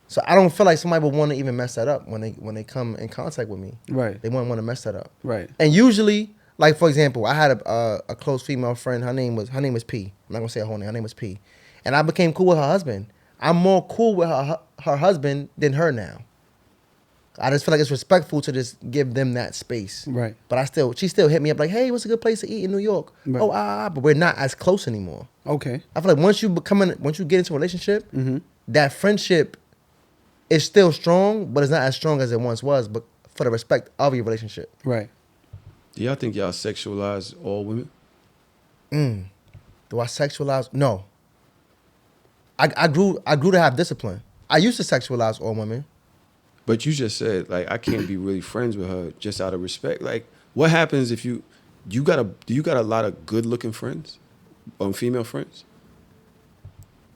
So I don't feel like somebody would want to even mess that up when they come in contact with me. Right. They wouldn't want to mess that up. Right. And usually Like for example, I had a close female friend. Her name was P. I'm not gonna say her whole name. Her name was P. And I became cool with her husband. I'm more cool with her husband than her now. I just feel like it's respectful to just give them that space. Right. But she still hit me up like, hey, what's a good place to eat in New York? Right. Oh, but we're not as close anymore. Okay. I feel like once you get into a relationship, that friendship is still strong, but it's not as strong as it once was, but for the respect of your relationship. Right. Do y'all think y'all sexualize all women? Do I sexualize? No. I grew to have discipline. I used to sexualize all women. But you just said, like, I can't be really friends with her just out of respect. Like, what happens if do you got a lot of good looking friends? Female friends?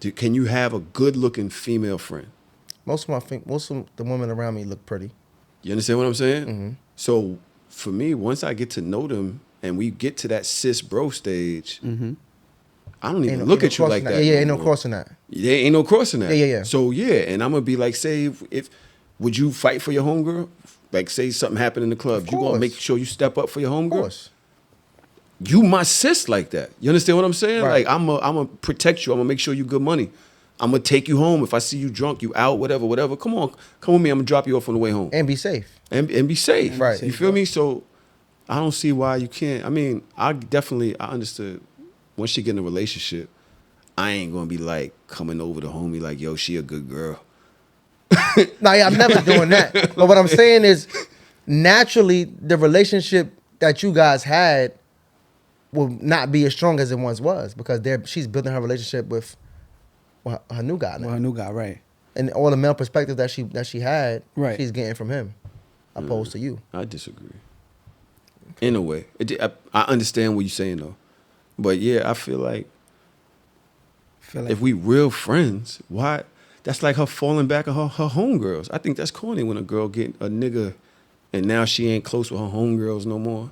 Can you have a good looking female friend? Most of the women around me look pretty. You understand what I'm saying? Mm-hmm. So for me, once I get to know them and we get to that cis bro stage, I don't even look at you like that. Yeah, ain't no crossing that. There ain't no crossing that. Yeah. So yeah, and I'm gonna be like, say if would you fight for your homegirl? Like, say something happened in the club, you gonna make sure you step up for your homegirl? Of course. You my sis like that. You understand what I'm saying? Right. Like, I'm gonna protect you. I'm gonna make sure you good money. I'm gonna take you home. If I see you drunk, you out, whatever. Come with me. I'm gonna drop you off on the way home. And be safe. And be safe. Right. You feel me? So I don't see why you can't. I mean, I understood once you get in a relationship, I ain't gonna be like coming over to homie like, yo, she a good girl. Nah, yeah, I'm never doing that. But what I'm saying is, naturally, the relationship that you guys had will not be as strong as it once was because she's building her relationship with her new guy now. Well, her new guy, right. And all the male perspective that she had, Right. she's getting from him, opposed to you. I disagree. In a way. I understand what you're saying, though. But, yeah, I feel like if we real friends, why? That's like her falling back on her homegirls. I think that's corny when a girl get a nigga and now she ain't close with her homegirls no more.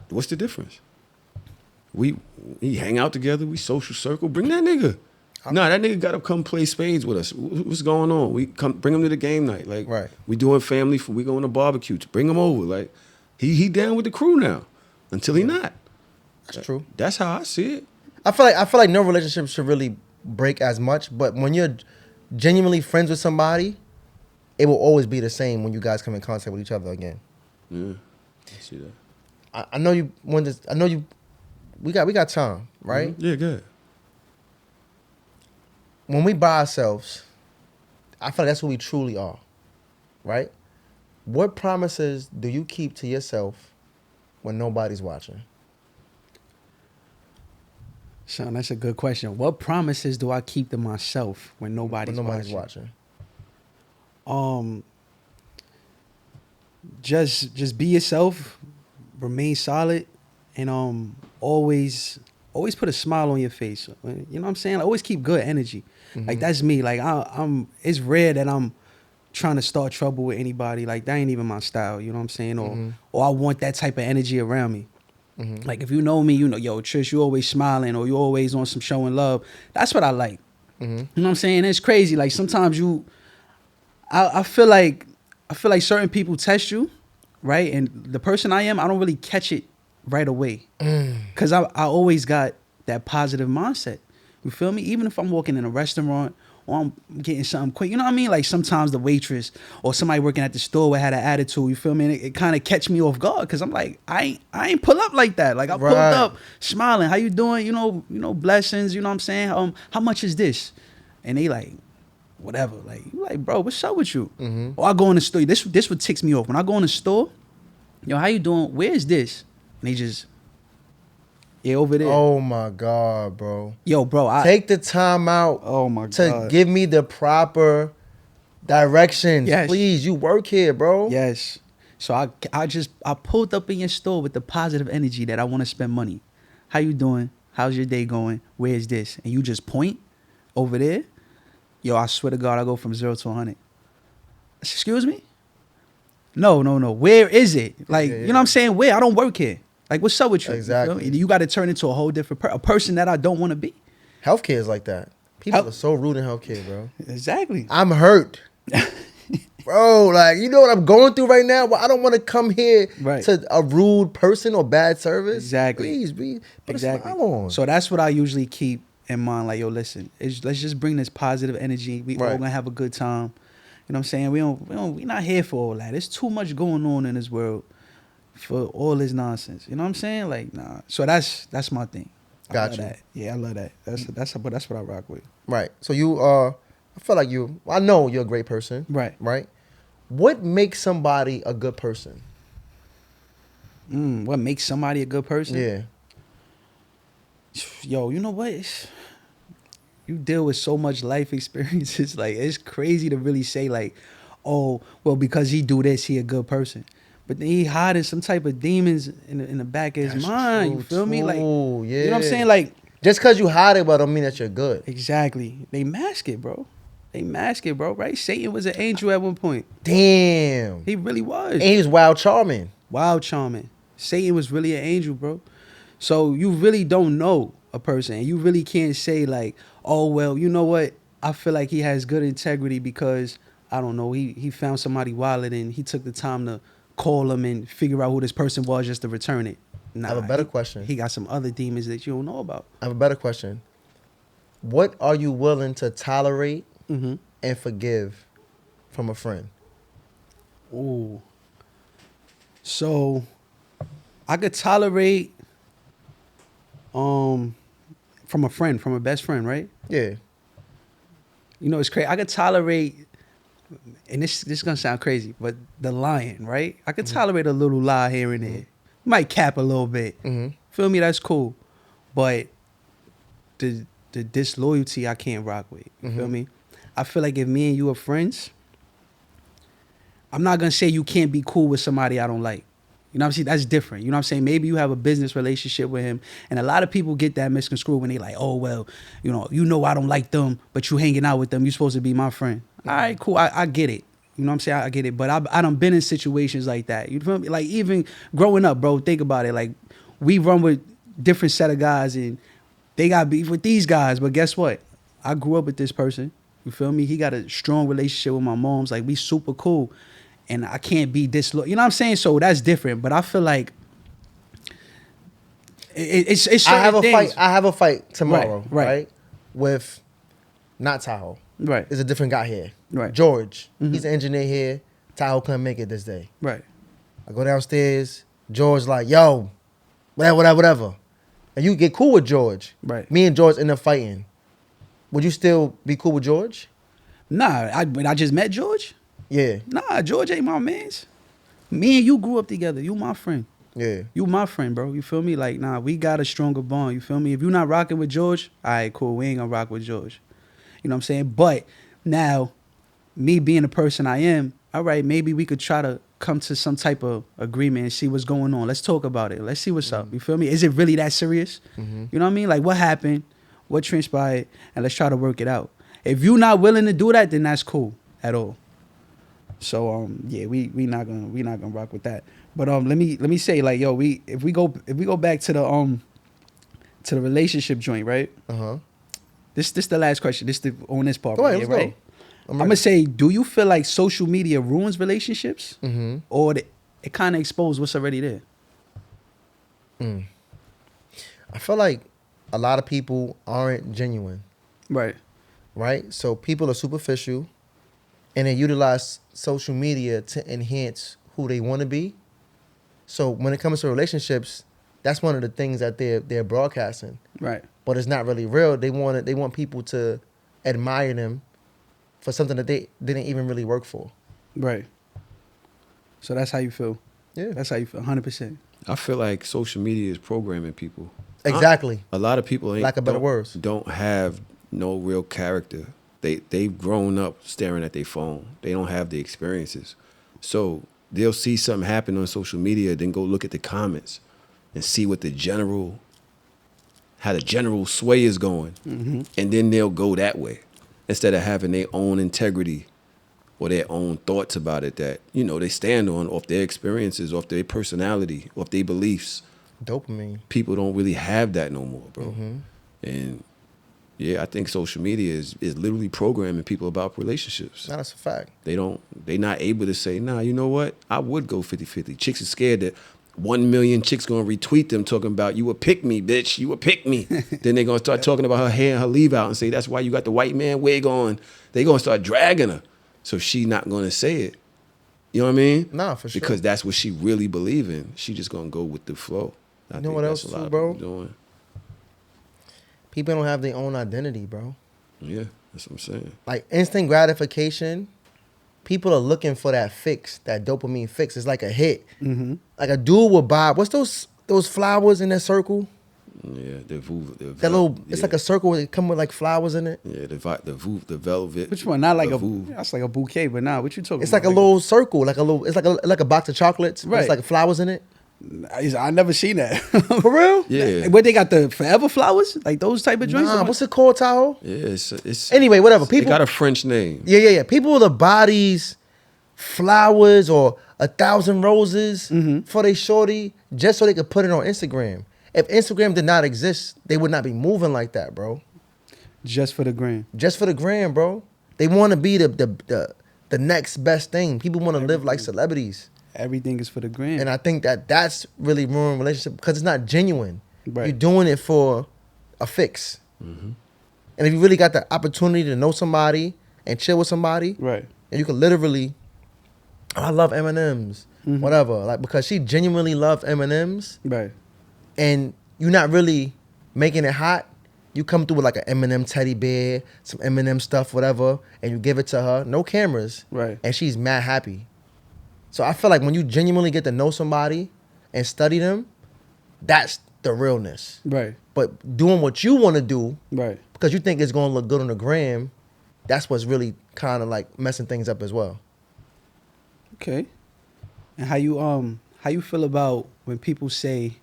What's the difference? We hang out together. We social circle. Bring that nigga. Nah, that nigga got to come play spades with us. What's going on? We bring him to the game night. Like, right. We doing family. We going to barbecue. Bring him over. Like, he down with the crew now. Until he not. That's true. That's how I see it. I feel like no relationship should really break as much, but when you're genuinely friends with somebody, it will always be the same when you guys come in contact with each other again. Yeah, I see that. I know you want this. I know you. We got time, right? Mm-hmm. Yeah, good. When we by ourselves, I feel like that's who we truly are, right? What promises do you keep to yourself when nobody's watching? Sean, that's a good question. What promises do I keep to myself when nobody's watching? Just be yourself, remain solid, and always put a smile on your face. You know what I'm saying? Always keep good energy. Like that's me. Like I'm. It's rare that I'm trying to start trouble with anybody. Like that ain't even my style. You know what I'm saying? Or I want that type of energy around me. Like if you know me, you know, yo, Trish, you always smiling or you always on some showing love. That's what I like. You know what I'm saying? It's crazy. Like sometimes I feel like certain people test you, right? And the person I am, I don't really catch it right away. Cause I always got that positive mindset. You feel me? Even if I'm walking in a restaurant or I'm getting something quick, you know what I mean? Like sometimes the waitress or somebody working at the store had an attitude, you feel me? And it kind of catch me off guard because I'm like, I ain't pull up like that. Like I pulled up smiling. How you doing? You know, blessings, you know what I'm saying? How much is this? And they like, whatever. Like, you like, bro, what's up with you? Or I go in the store. This what ticks me off. When I go in the store, yo, how you doing? Where is this? And they just, yeah, over there. Oh my God, bro. Yo, bro, take the time out to give me the proper directions. Yes. Please, you work here, bro. Yes. So I pulled up in your store with the positive energy that I want to spend money. How you doing? How's your day going? Where's this? And you just point over there. Yo, I swear to God, I go from 0 to 100. Excuse me? No. Where is it? Like, you know what I'm saying? Where? I don't work here. Like, what's up with you? Exactly. You got to turn into a whole different a person that I don't want to be. Healthcare is like that. People are so rude in healthcare, bro. Exactly. I'm hurt. bro, like, you know what I'm going through right now? Well, I don't want to come here Right. to a rude person or bad service. Exactly. Please, put Exactly. a smile on. So that's what I usually keep in mind. Like, yo, listen, let's just bring this positive energy. We all Right. gonna have a good time. You know what I'm saying? We not here for all that. There's too much going on in this world for all this nonsense. You know what I'm saying? Like, nah. So that's my thing. I Got love you. that. Yeah, I love that. That's what I rock with. Right. So you are, I feel like I know you're a great person. Right. Right. What makes somebody a good person? What makes somebody a good person? Yeah. Yo, you know what? You deal with so much life experiences. Like, it's crazy to really say, like, oh, well, because he do this, he a good person. But then he hiding some type of demons in the back of his That's mind. You true, feel me? Like, too. you know what I'm Yeah. saying? Like, Just because you hide it, but don't mean that you're good. exactly. They mask it, bro. They mask it, bro. Right? Satan was an angel at one point. Damn. He really was. And he was wild charming. Wild charming. Satan was really an angel, bro. So you really don't know a person. You really can't say like, oh, well, you know what? I feel like he has good integrity because, I don't know, he found somebody wallet and he took the time to call him and figure out who this person was just to return it. Nah, I have a better question. He got some other demons that you don't know about. I have a better question. What are you willing to tolerate Mm-hmm. and forgive from a friend? Ooh. So I could tolerate from a friend, from a best friend, right? Yeah. You know, it's crazy. I could tolerate, and this is gonna sound crazy, but the lying, right? I could tolerate a little lie here and there. Might cap a little bit. Mhm. Feel me? That's cool. But the disloyalty I can't rock with. You feel me? I feel like if me and you are friends, I'm not gonna say you can't be cool with somebody I don't like. You know what I'm saying? That's different. You know what I'm saying? Maybe you have a business relationship with him. And a lot of people get that misconstrued when they like, oh, well, you know I don't like them, but you hanging out with them. You're supposed to be my friend. All right, cool. I get it. You know what I'm saying? I get it. But I done been in situations like that. You feel me? Like, even growing up, bro, think about it. Like, we run with different set of guys and they got beef with these guys. But guess what? I grew up with this person. You feel me? He got a strong relationship with my moms. Like, we super cool. And I can't be disloyal. You know what I'm saying? So that's different. But I feel like it's I have a certain fight. things. I have a fight tomorrow, Right. right? With not Tahoe. Right. There's a different guy here. Right. George. He's an engineer here. Tahoe couldn't make it this day. Right. I go downstairs. George like, yo, whatever. And you get cool with George. Right. Me and George end up fighting. Would you still be cool with George? Nah, but I just met George. Yeah. Nah, George ain't my mans. Me and you grew up together. You my friend. Yeah. You my friend, bro. You feel me? Like, nah, we got a stronger bond. You feel me? If you not rocking with George, all right, cool. We ain't gonna rock with George. You know what I'm saying? But now, me being the person I am, all right, maybe we could try to come to some type of agreement and see what's going on. Let's talk about it. Let's see what's up. You feel me? Is it really that serious? You know what I mean? Like, what happened? What transpired? And let's try to work it out. If you're not willing to do that, then that's cool at all. So yeah, we not gonna rock with that. But let me say, like, yo, if we go back to the relationship joint, right? This the last question. On this part, Go ahead, right? let's go. Right? I'm gonna say, do you feel like social media ruins relationships, or it kind of exposes what's already there? I feel like a lot of people aren't genuine, Right. right? So people are superficial and they utilize social media to enhance who they want to be. So when it comes to relationships, that's one of the things that they're broadcasting. Right. But it's not really real. They want people to admire them for something that they didn't even really work for. Right. So that's how you feel. Yeah. That's how you feel. 100%. I feel like social media is programming people. Exactly. A lot of people Lack of better words. don't have no real character. They've grown up staring at their phone. They don't have the experiences. So they'll see something happen on social media, then go look at the comments and see what how the general sway is going. And then they'll go that way instead of having their own integrity or their own thoughts about it that, they stand on off their experiences, off their personality, off their beliefs. Dopamine. People don't really have that no more, bro. And Yeah, I think social media is literally programming people about relationships. Nah, that's a fact. They not able to say, nah, you know what? I would go 50-50. Chicks are scared that 1 million chicks gonna retweet them talking about you a pick me, bitch. You a pick me. Then they gonna start talking about her hair and her leave out and say that's why you got the white man wig on. They gonna start dragging her. So she not gonna say it. You know what I mean? Nah, for sure. Because that's what she really believe in. She just gonna go with the flow. You know what else that's a lot too, of bro? people doing. People don't have their own identity, bro. Yeah, that's what I'm saying. Like instant gratification, people are looking for that fix, that dopamine fix. It's like a hit. Mm-hmm. Like a dude would buy, what's those flowers in that circle? Yeah, That little, it's like a circle that come with like flowers in it. Yeah, the velvet. Which one? Not like the a. Vouv. That's like a bouquet, but nah. What you talking? It's about? like a little circle, it's like a box of chocolates. Right. Right. It's like flowers in it. I never seen that. For real? Yeah. But they got the forever flowers, like those type of joints. Nah, what's it called, Tahoe? Yeah, it's Anyway, whatever. It People got a French name. Yeah. People with the bodies, flowers or 1,000 roses for they shorty just so they could put it on Instagram. If Instagram did not exist, they would not be moving like that, bro. Just for the gram. Just for the gram, bro. They want to be the next best thing. People want to live like celebrities. Everything is for the gram. And I think that's really ruining relationship because it's not genuine. Right. You're doing it for a fix. Mm-hmm. And if you really got the opportunity to know somebody and chill with somebody, Right. and you could literally, I love M&Ms, whatever. Like because she genuinely loved M&Ms, Right. and you're not really making it hot. You come through with like an M&M teddy bear, some M&M stuff, whatever, and you give it to her, no cameras, Right. and she's mad happy. So I feel like when you genuinely get to know somebody and study them, that's the realness. Right. But doing what you want to do Right. because you think it's going to look good on the gram, that's what's really kind of like messing things up as well. Okay. And how you feel about when people say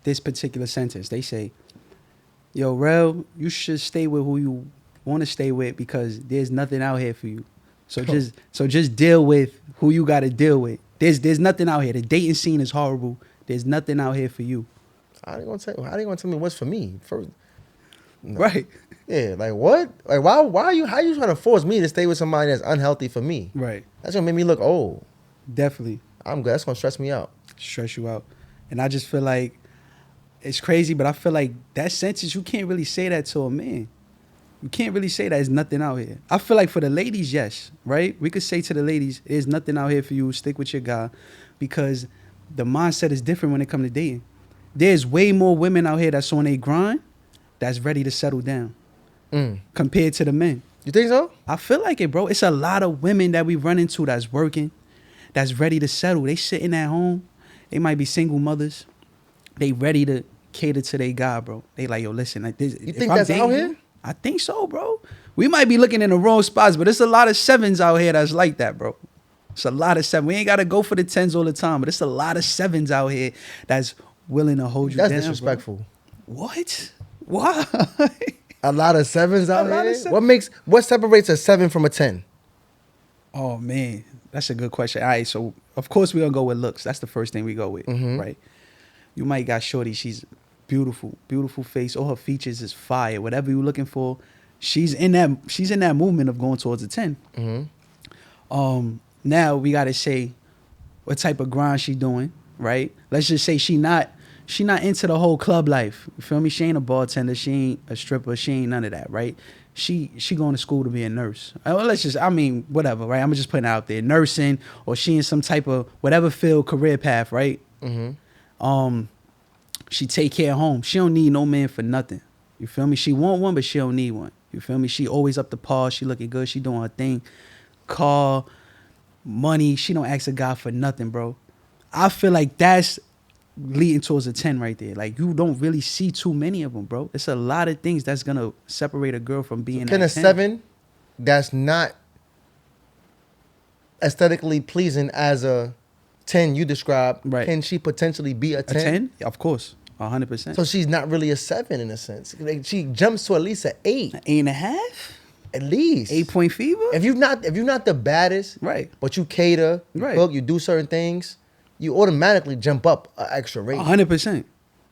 this particular sentence? They say, "Yo, Rel, you should stay with who you want to stay with because there's nothing out here for you. So just deal with who you got to deal with. There's nothing out here. The dating scene is horrible. There's nothing out here for you." How they gonna tell me what's for me? First, no. Right. Yeah, like what? Like why how you trying to force me to stay with somebody that's unhealthy for me? Right. That's gonna make me look old. Definitely I'm good. That's gonna stress me out. stress you out. And I just feel like it's crazy, but I feel like that sentence, you can't really say that to a man. You can't really say that there's nothing out here. I feel like for the ladies, yes, right? We could say to the ladies, there's nothing out here for you. Stick with your guy, because the mindset is different when it comes to dating. There's way more women out here that's on a grind, that's ready to settle down compared to the men. You think so? I feel like it, bro. It's a lot of women that we run into that's working, that's ready to settle. They sitting at home. They might be single mothers. They ready to cater to their guy, bro. They like, yo, listen, like this. You think that's out here? I think so, bro. We might be looking in the wrong spots, but there's a lot of sevens out here that's like that, bro. It's a lot of sevens. We ain't got to go for the tens all the time, but it's a lot of sevens out here that's willing to hold you down. That's disrespectful. Bro. What? Why? A lot of sevens out lot of here? sevens. What separates a 7 from a 10? Oh, man. That's a good question. All right, so of course we're going to go with looks. That's the first thing we go with, right? You might got shorty. She's beautiful, beautiful face. All her features is fire. Whatever you're looking for, she's in that movement of going towards a 10. Now we got to say what type of grind she doing, right? Let's just say she not into the whole club life. You feel me? She ain't a bartender. She ain't a stripper. She ain't none of that, right? She going to school to be a nurse. Whatever, right? I'm just putting it out there. Nursing, or she in some type of whatever field, career path, right? She take care of home. She don't need no man for nothing. You feel me? She want one, but she don't need one. You feel me? She always up to par. She looking good. She doing her thing. Car, money. She don't ask a guy for nothing, bro. I feel like that's leading towards a 10 right there. Like, you don't really see too many of them, bro. It's a lot of things that's gonna separate a girl from being Can a a 7 that's not aesthetically pleasing as a 10 you described, Right. can she potentially be a 10? A 10? Of course. 100%. So she's not really a 7 in a sense. Like, she jumps to at least an 8. 8.5? At least. 8-point fever? If you're not the baddest, Right. but you cater, you Right. cook, you do certain things, you automatically jump up an extra rate. 100%.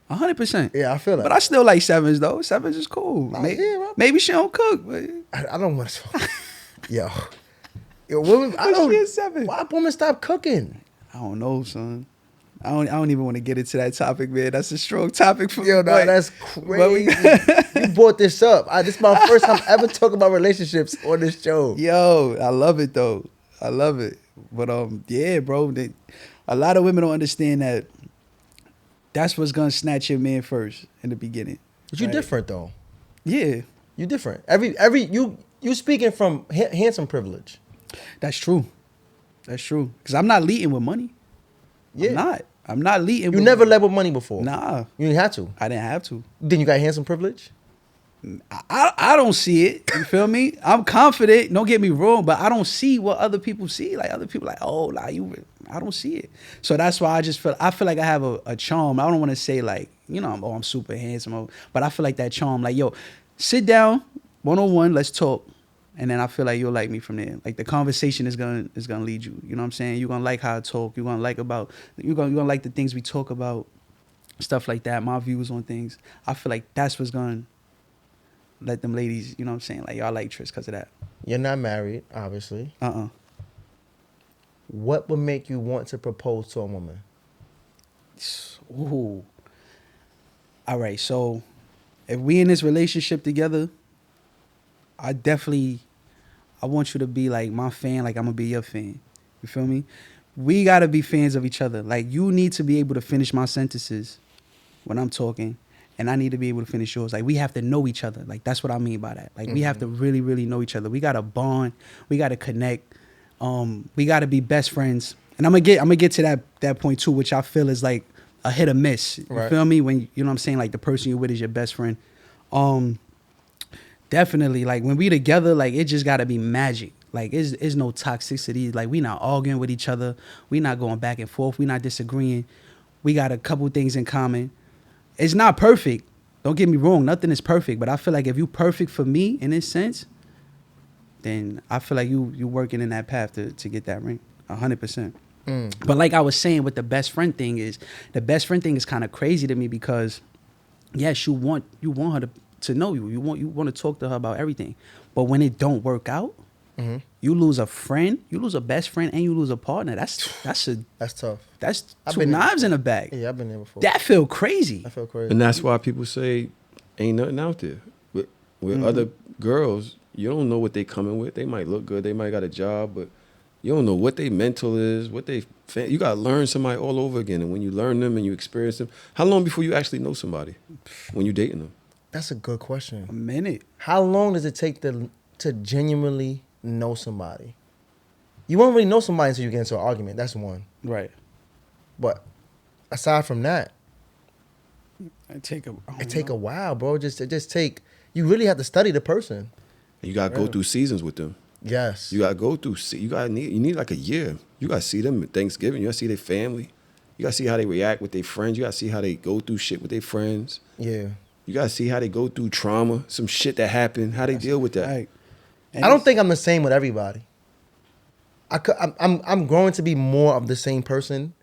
100%. Yeah, I feel that. But I still like sevens though. Sevens is cool. Nah, Maybe, yeah, bro. maybe she don't cook. But I don't want to. Yo, women. I But don't. she is 7. Why women stop cooking? I don't know, son. I don't even want to get into that topic, man. That's a strong topic for Yo, me. nah, that's crazy. You brought this up. This is my first time ever talking about relationships on this show. Yo, I love it though. I love it. But yeah, bro. A lot of women don't understand that. That's what's gonna snatch your man first in the beginning. But you right? different though. Yeah, You different. You speaking from handsome privilege. that's true. That's true. Cause I'm not leading with money. Yeah. I'm not leading. You with never money. led with money before. Nah, You didn't have to. I didn't have to. Then you got handsome privilege. I don't see it. You feel me? I'm confident. Don't get me wrong, but I don't see what other people see. Like other people, like, oh, like I don't see it. So that's why I feel like I have a charm. I don't want to say like, you know, I'm super handsome, but I feel like that charm. Like, yo, sit down, 1-on-1, let's talk, and then I feel like you'll like me from there. Like the conversation is gonna lead you. You know what I'm saying? You're gonna like how I talk. You're gonna like the things we talk about, stuff like that. My views on things. I feel like that's what's gonna let them ladies, you know what I'm saying? Like, y'all like Tris because of that. You're not married, obviously. What would make you want to propose to a woman? Ooh. All right, so if we in this relationship together, I want you to be like my fan, like I'm gonna be your fan. You feel me? We gotta be fans of each other. Like, you need to be able to finish my sentences when I'm talking, and I need to be able to finish yours. Like, we have to know each other. Like, that's what I mean by that. Like, we have to really, really know each other. We gotta bond. We gotta connect. We gotta be best friends. And I'm gonna get to that point too, which I feel is like a hit or miss. You Right. feel me? When, you know what I'm saying, like the person you're with is your best friend. Definitely, like when we together, like it just gotta be magic. Like it's no toxicity. Like, we not arguing with each other. We not going back and forth. We not disagreeing. We got a couple things in common. It's not perfect. Don't get me wrong. Nothing is perfect. But I feel like if you perfect for me in this sense, then I feel like you working in that path to get that ring. 100%. But like I was saying with the best friend thing is kind of crazy to me because yes, you want her to know you. You want to talk to her about everything. But when it don't work out, you lose a friend, you lose a best friend, and you lose a partner. That's tough. That's I've two been there knives in before. a bag. Yeah, I've been there before. That feel crazy. I feel crazy. And that's why people say ain't nothing out there. With other girls, you don't know what they coming with. They might look good, they might got a job, but you don't know what they mental is, you gotta learn somebody all over again. And when you learn them and you experience them, how long before you actually know somebody when you dating them? That's a good question. A minute. How long does it take to genuinely know somebody? You won't really know somebody until you get into an argument. That's one. Right. But aside from that, It take a while, bro. It just take. You really have to study the person. And you gotta go through seasons with them. Yes. You gotta go through. You need like a year. You gotta see them at Thanksgiving. You gotta see their family. You gotta see how they react with their friends. You gotta see how they go through shit with their friends. Yeah. You gotta see how they go through trauma, some shit that happened. How they deal with that. Right. I don't think I'm the same with everybody. I'm growing to be more of the same person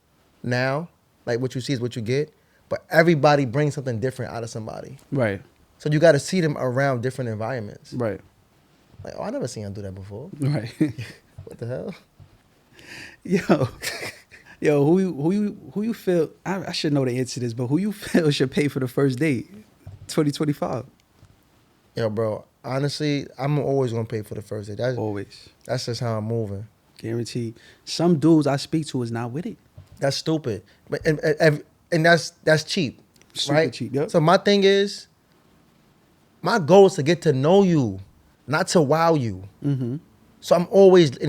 now. Like, what you see is what you get. But everybody brings something different out of somebody. Right. So you got to see them around different environments. Right. Like, oh, I never seen him do that before. Right. What the hell? Yo, who you feel? I should know the answer to this, but who you feel should pay for the first date, 2025? Yo, bro. Honestly, I'm always gonna pay for the first date. Always, That's just how I'm moving. guaranteed. Some dudes I speak to is not with it. That's stupid. But and that's cheap, Super right? cheap, yep. So my thing is, my goal is to get to know you, not to wow you. Mm-hmm. So and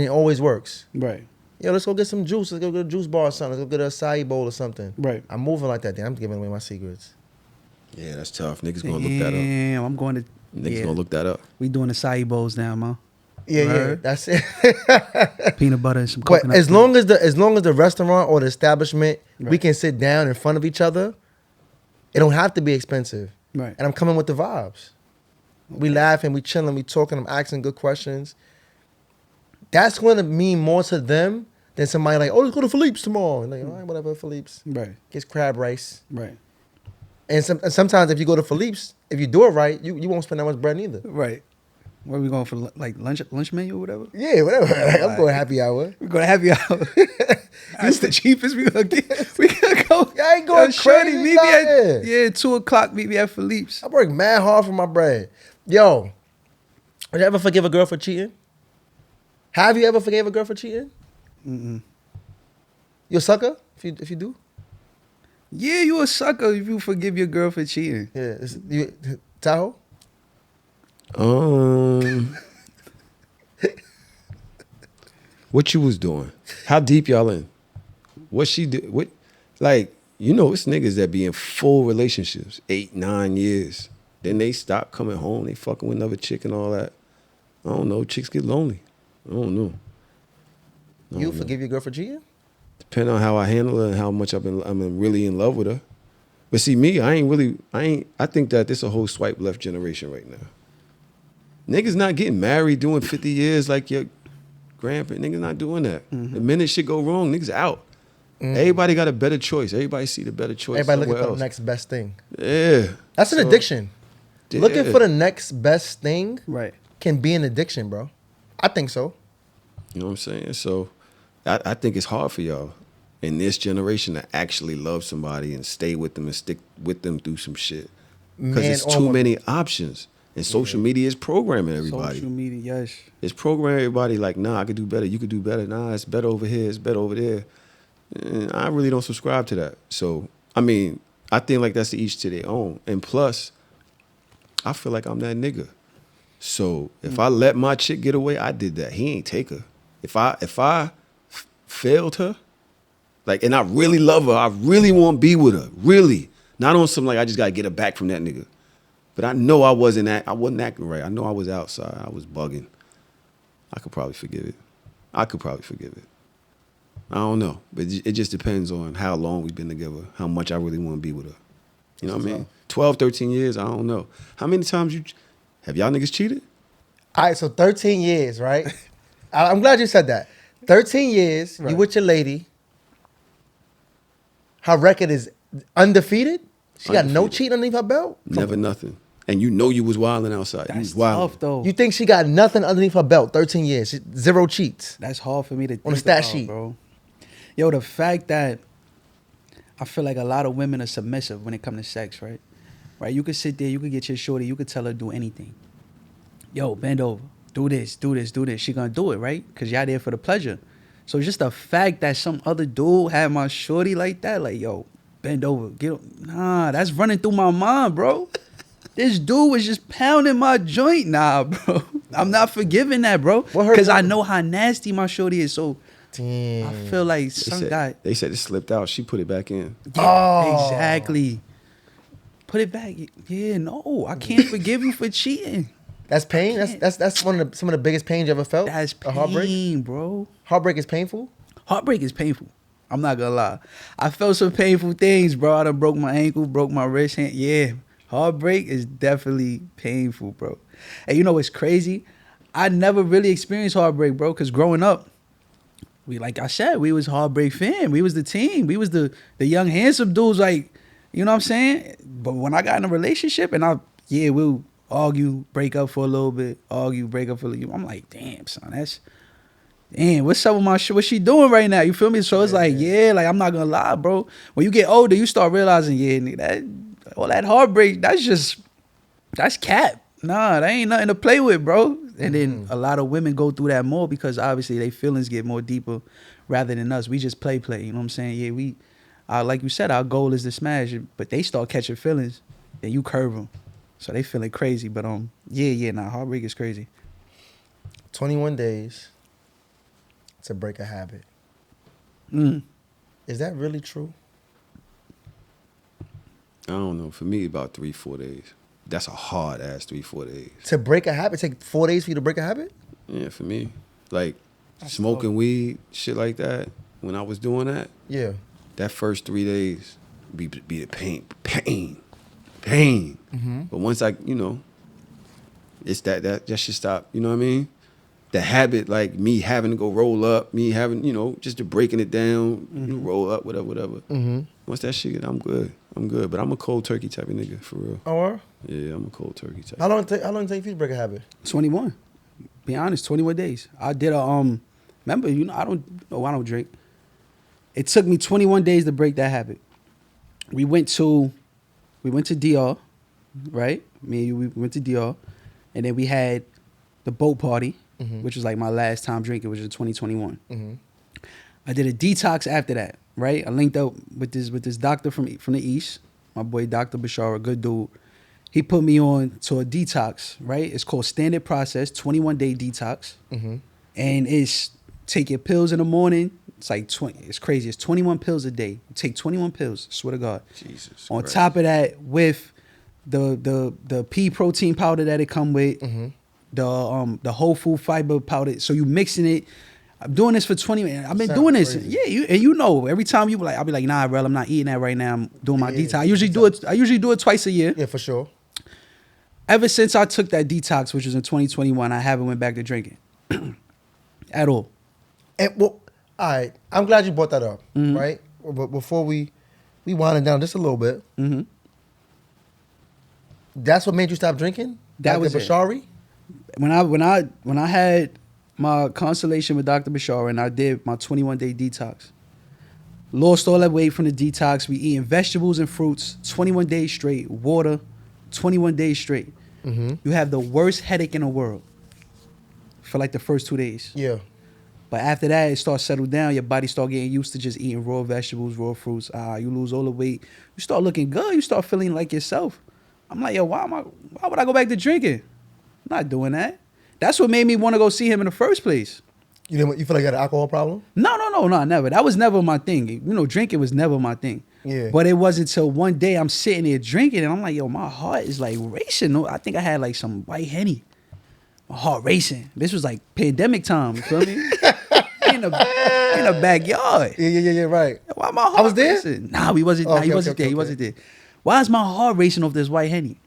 it always works. Right. Yo, let's go get some juice. Let's go get a juice bar or something. Let's go get a acai bowl or something. Right. I'm moving like that. Then I'm giving away my secrets. Yeah, that's tough. Niggas gonna look that up. Damn, I'm going to. Niggas yeah. gonna look that up. We doing acai bowls now, man. Yeah, Word. that's it. Peanut butter and some But coconut. as long as the restaurant or the establishment, we Right. can sit down in front of each other, it don't have to be expensive. Right. And I'm coming with the vibes. We laughing, we chilling, we talking, I'm asking good questions. That's going to mean more to them than somebody like, oh, let's go to Philippe's tomorrow. And like, all right, whatever, Philippe's. Right. Gets crab rice. Right. And sometimes if you go to Philippe's, if you do it right, you won't spend that much bread either. Right. Where we going for like lunch menu or whatever? Yeah, whatever. Like, I'm going happy hour. We gonna have you out. That's the cheapest we gonna get. We gonna go. I ain't going Shorty, crazy meet me out at here. 2:00. Meet me at Philippe's. I work mad hard for my bread. Yo, would you ever forgive a girl for cheating? Have you ever forgave a girl for cheating? Mm-mm. You a sucker if you do? Yeah, you a sucker if you forgive your girl for cheating. Yeah. Tahoe? What you was doing? How deep y'all in? What she did? What? Like, you know, it's niggas that be in full relationships, 8, 9 years. Then they stop coming home. They fucking with another chick and all that. I don't know. Chicks get lonely. I don't know. You forgive your girl for cheating? Depending on how I handle her and how much I'm really in love with her. But see, me, I think that this a whole swipe left generation right now. Niggas not getting married doing 50 years like your grandparents. Niggas not doing that. The minute shit go wrong, niggas out. Everybody got a better choice. Everybody see the better choice. Everybody looking for else. the next best thing. Yeah. That's an addiction. Yeah. Looking for the next best thing Right. can be an addiction, bro. I think so. You know what I'm saying? So I think it's hard for y'all in this generation to actually love somebody and stay with them and stick with them through some shit. Because Man it's or too woman. many options. And social media is programming everybody. Social media, yes. It's programming everybody like, nah, I could do better. You could do better. Nah, it's better over here. It's better over there. And I really don't subscribe to that. So, I mean, I think like that's each to their own. And plus, I feel like I'm that nigga. So if I let my chick get away, I did that. He ain't take her. If I failed her, like, and I really love her, I really want to be with her, really. Not on some like I just gotta get her back from that nigga. But I know I wasn't acting right. I know I was outside. I was bugging. I could probably forgive it. I don't know, but it just depends on how long we've been together, how much I really want to be with her. You know what I mean? 12, 13 years, I don't know. How many times have y'all niggas cheated? All right, so 13 years, right? I'm glad you said that. 13 years, you Right. with your lady. Her record is undefeated. She got no Undefeated. cheating underneath her belt. Never nothing. And you know you was wilding outside. You That's was wilding. tough though. You think she got nothing underneath her belt? 13 years, 0 cheats. That's hard for me to think On the stat about, sheet. bro. Yo, the fact that I feel like a lot of women are submissive when it comes to sex, right? Right? You could sit there, you could get your shorty, you could tell her do anything. Yo, bend over, do this, do this, do this. She gonna do it, right? Because y'all there for the pleasure. So just the fact that some other dude had my shorty like that, like, yo, bend over, nah, that's running through my mind, bro. This dude was just pounding my joint. Nah, bro. I'm not forgiving that, bro. What hurt Because I more? know how nasty my shorty is. So Damn. I feel like some guy. They said it slipped out. She put it back in. Oh. Exactly. Put it back. Yeah, no, I can't forgive you for cheating. That's pain. That's some of the biggest pains you ever felt. That's A heartbreak. pain, bro. Heartbreak is painful. Heartbreak is painful. I'm not gonna lie. I felt some painful things, bro. I done broke my ankle, broke my wrist, hand. Yeah, heartbreak is definitely painful, bro. And you know what's crazy? I never really experienced heartbreak, bro, because growing up, like I said, we was heartbreak fan. We was the team. We was the young, handsome dudes, like, you know what I'm saying? But when I got in a relationship and we'll argue, break up for a little bit, argue, break up for a little bit. I'm like, damn, son, damn, what's up with my shit? What's she doing right now? You feel me? So it's like, like, I'm not gonna lie, bro. When you get older, you start realizing, nigga, all that heartbreak, that's cap. Nah, that ain't nothing to play with, bro. And then a lot of women go through that more because obviously their feelings get more deeper rather than us. We just play, you know what I'm saying? Yeah, like you said, our goal is to smash it, but they start catching feelings, then you curve them. So they feeling crazy, but heartbreak is crazy. 21 days to break a habit. Is that really true? I don't know. For me, about 3-4 days. That's a hard ass 3-4 days. To break a habit, take 4 days for you to break a habit? Yeah, for me. Like smoking weed, shit like that. When I was doing that, Yeah. that first 3 days be the pain. But once it's that should stop. You know what I mean? The habit, like me having to go roll up, me having, just to breaking it down, roll up, whatever. Once that shit, I'm good. I'm good. But I'm a cold turkey type of nigga, for real. Oh, are? Yeah, I'm a cold turkey type. How long it take you to break a habit? 21. Be honest, 21 days. I did a remember, I don't drink. It took me 21 days to break that habit. We went to DR, right? Me and you, we went to DR, and then we had the boat party, which was like my last time drinking, which was 2021. I did a detox after that, right? I linked up with this doctor from the East, my boy Dr. Bashar, a good dude. He put me on to a detox, right? It's called Standard Process, 21-day detox. And it's take your pills in the morning. It's like 20, it's crazy. It's 21 pills a day. You take 21 pills, swear to God. Jesus On Christ. top of that, with the pea protein powder that it come with, the whole food fiber powder. So you mixing it. I'm doing this for 20 minutes. I've been Sounds doing this. crazy. Yeah, you know, every time you like, I'll be like, nah, bro, I'm not eating that right now. I'm doing my detox. I usually do it twice a year. Yeah, for sure. Ever since I took that detox, which was in 2021, I haven't went back to drinking at all. And well, all right. I'm glad you brought that up, right? But before we wind it down just a little bit, that's what made you stop drinking? That Like was the it. Bashari? When I had my consultation with Dr. Bashar and I did my 21-day detox, lost all that weight from the detox. We eating vegetables and fruits, 21 days straight, water, 21 days straight. You have the worst headache in the world for like the first 2 days. Yeah. But after that, it starts settle down. Your body start getting used to just eating raw vegetables, raw fruits. You lose all the weight. You start looking good. You start feeling like yourself. I'm like, yo, why would I go back to drinking? I'm not doing that. That's what made me want to go see him in the first place. You feel like you had an alcohol problem? No, never. That was never my thing. Drinking was never my thing. Yeah. But it wasn't until one day I'm sitting there drinking and I'm like, yo, my heart is like racing. I think I had like some white Henny. My heart racing. This was like pandemic time. You feel me? in the backyard. Yeah, right. Why my heart I was there? racing? Nah, we wasn't. Oh, nah, he okay, wasn't okay, there. He okay. wasn't there. Why is my heart racing off this white Henny?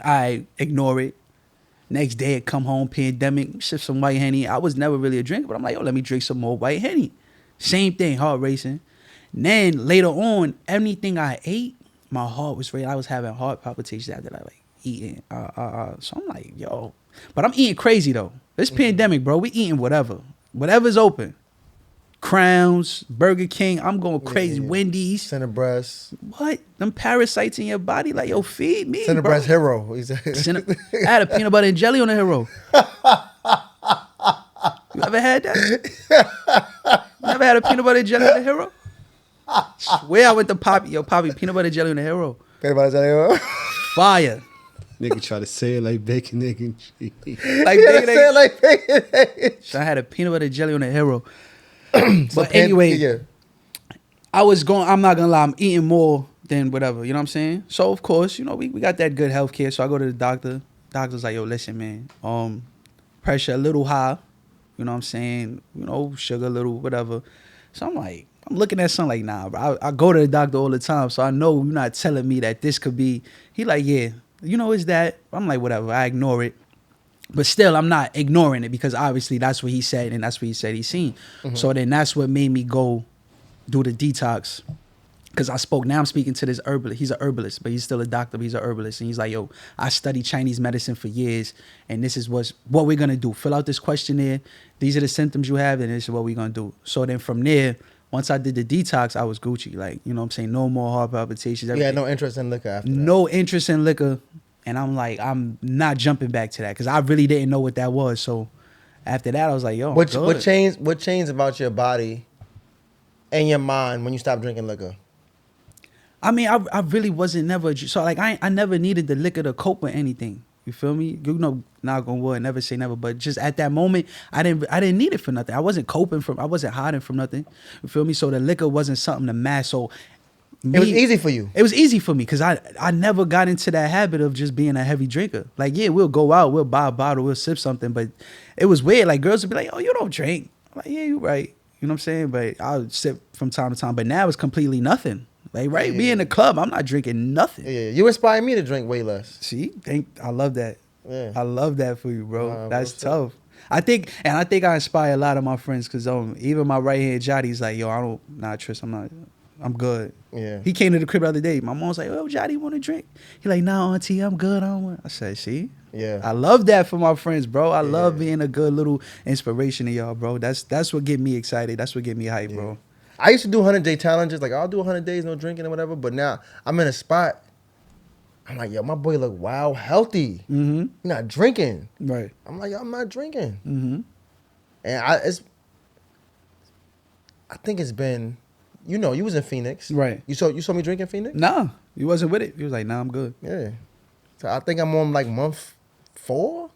I ignore it. Next day, I come home, pandemic, sip some white Henny. I was never really a drinker, but I'm like, yo, let me drink some more white Henny. Same thing, heart racing. And then later on, anything I ate, my heart was racing. I was having heart palpitations after I like eating. So I'm like, yo, but I'm eating crazy though. This pandemic, bro, we eating whatever's open. Crowns, Burger King, I'm going crazy. Yeah. Wendy's. Center breast. What? Them parasites in your body? Like, yo, feed me, Center bro. breast hero. He said. I had a peanut butter and jelly on the hero. You ever had that? You ever had a peanut butter and jelly on the hero? Swear I went to Poppy. Yo, Poppy, peanut butter and jelly on the hero. Peanut butter jelly hero. Fire. Nigga try to say it like bacon, egg, and cheese. Like, Yeah, bacon, say it like bacon. So I had a peanut butter and jelly on the hero. So But anyway, yeah. I'm not gonna lie, I'm eating more than whatever, you know what I'm saying? So of course, we got that good health care. So I go to the doctor. Doctor's like, yo, listen, man, pressure a little high, you know what I'm saying? Sugar a little, whatever. So I'm looking at something like, nah, bro. I go to the doctor all the time, so I know you're not telling me that this could be. He like, yeah, it's that. I'm like, whatever. I ignore it. But still, I'm not ignoring it because obviously that's what he said and that's what he said he's seen. So then that's what made me go do the detox. Because now I'm speaking to this herbalist. He's a herbalist, but he's still a doctor, but he's a herbalist. And he's like, yo, I studied Chinese medicine for years, and this is what we're going to do. Fill out this questionnaire. These are the symptoms you have, and this is what we're going to do. So then from there, once I did the detox, I was Gucci. Like, you know what I'm saying? No more heart palpitations. You had no interest in liquor after that. No interest in liquor. And I'm like, I'm not jumping back to that because I really didn't know what that was. So after that, I was like, yo, What good. changed about your body and your mind when you stopped drinking liquor? I mean, I really wasn't never, so like I never needed the liquor to cope with anything. You feel me? Knock on wood, never say never. But just at that moment, I didn't need it for nothing. I wasn't I wasn't hiding from nothing. You feel me? So the liquor wasn't something to mask. So It was easy for you. It was easy for me because I never got into that habit of just being a heavy drinker. Like, yeah, we'll go out, we'll buy a bottle, we'll sip something, but it was weird. Like, girls would be like, oh, you don't drink. I'm like, yeah, you're right. You know what I'm saying? But I'll sip from time to time. But now it's completely nothing. Like, right? Yeah. Be in the club, I'm not drinking nothing. Yeah, you inspired me to drink way less. See? I love that. Yeah. I love that for you, bro. Nah, That's bro, tough. I think I inspire a lot of my friends because even my right hand Jotty's like, yo, Tris, I'm I'm good. Yeah. He came to the crib the other day. My mom was like, "Oh, Johnny, want a drink?" He like, "Nah, auntie, I'm good. I don't want." I said, "See, Yeah. I love that for my friends, bro. I love Yeah. being a good little inspiration to y'all, bro. That's what get me excited. That's what get me hyped, Yeah. bro. I used to do 100-day challenges. Like, I'll do 100 days, no drinking or whatever. But now I'm in a spot. I'm like, yo, my boy look wild healthy. Mm-hmm. You're not drinking. Right. I'm like, yo, I'm not drinking. Mm-hmm. And I think it's been, you was in Phoenix. Right. You saw me drinking Phoenix? Nah, he wasn't with it. He was like, "Nah, I'm good." Yeah. So I think I'm on like month 4,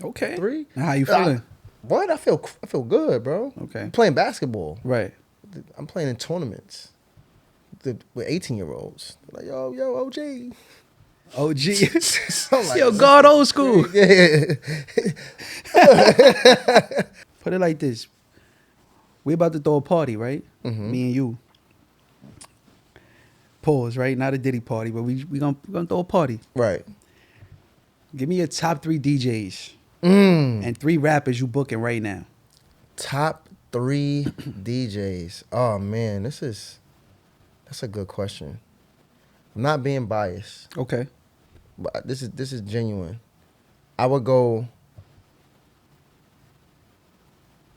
Okay. 3. And how you feeling? What? I feel good, bro. Okay. I'm playing basketball. Right. I'm playing in tournaments with 18-year-olds. Like, yo, OG. OG. I'm like, Yo, God old school. Yeah. Put it like this. We about to throw a party, right? Mhm. Me and you. Pause, right? Not a Diddy party, but we gonna throw a party. Right. Give me your top 3 DJs And and 3 rappers you booking right now. top 3 DJs. Oh man, that's a good question. I'm not being biased, Okay. but this is genuine. I would go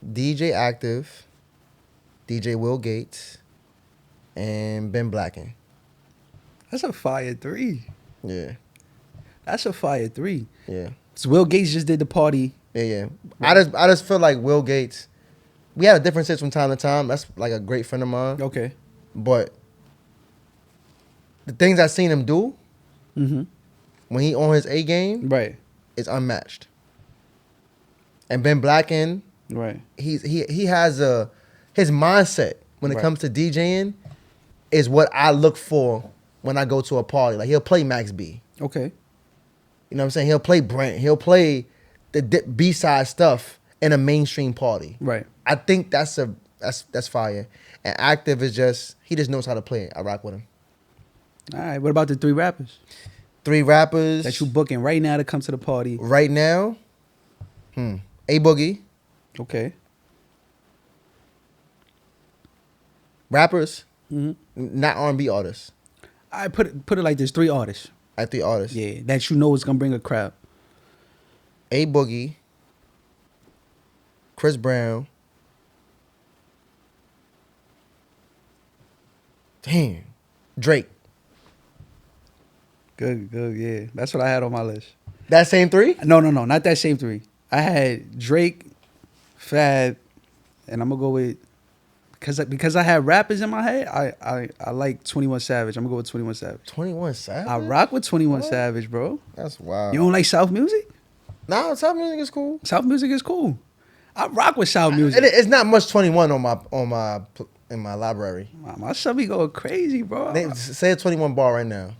DJ Active, DJ Will Gates, and Ben Blacken. That's a fire 3. Yeah. That's a fire 3. Yeah. So Will Gates just did the party. Yeah. I just feel like Will Gates. We had a different sense from time to time. That's like a great friend of mine. Okay. But the things I seen him do Mm-hmm. when he on his A game Right. is unmatched. And Ben Blacken, Right. he has his mindset when it Right. comes to DJing is what I look for when I go to a party. Like, he'll play Max B. Okay. You know what I'm saying? He'll play Brent. He'll play the B-side stuff in a mainstream party. Right. I think that's fire. And Active is he just knows how to play it. I rock with him. All right. What about the 3 rappers 3 rappers that you booking right now to come to the party? right now. A Boogie. Okay. Rappers, Mm-hmm. not R&B artists. I put it like this: 3 artists. At 3 artists. Yeah, that you know is gonna bring a crowd. A Boogie, Chris Brown. Damn. Drake. Good, yeah. That's what I had on my list. That same 3? No, not that same 3. I had Drake, Fab, and I'm gonna go with because I had rappers in my head. I like 21 Savage. I'm gonna go with 21 Savage. 21 Savage? I rock with 21 What? Savage, bro. That's wild. You don't like South music? Nah, South music is cool. South music is cool. I rock with South music. It's not much 21 in my library. My son be going crazy, bro. Say a 21 bar right now.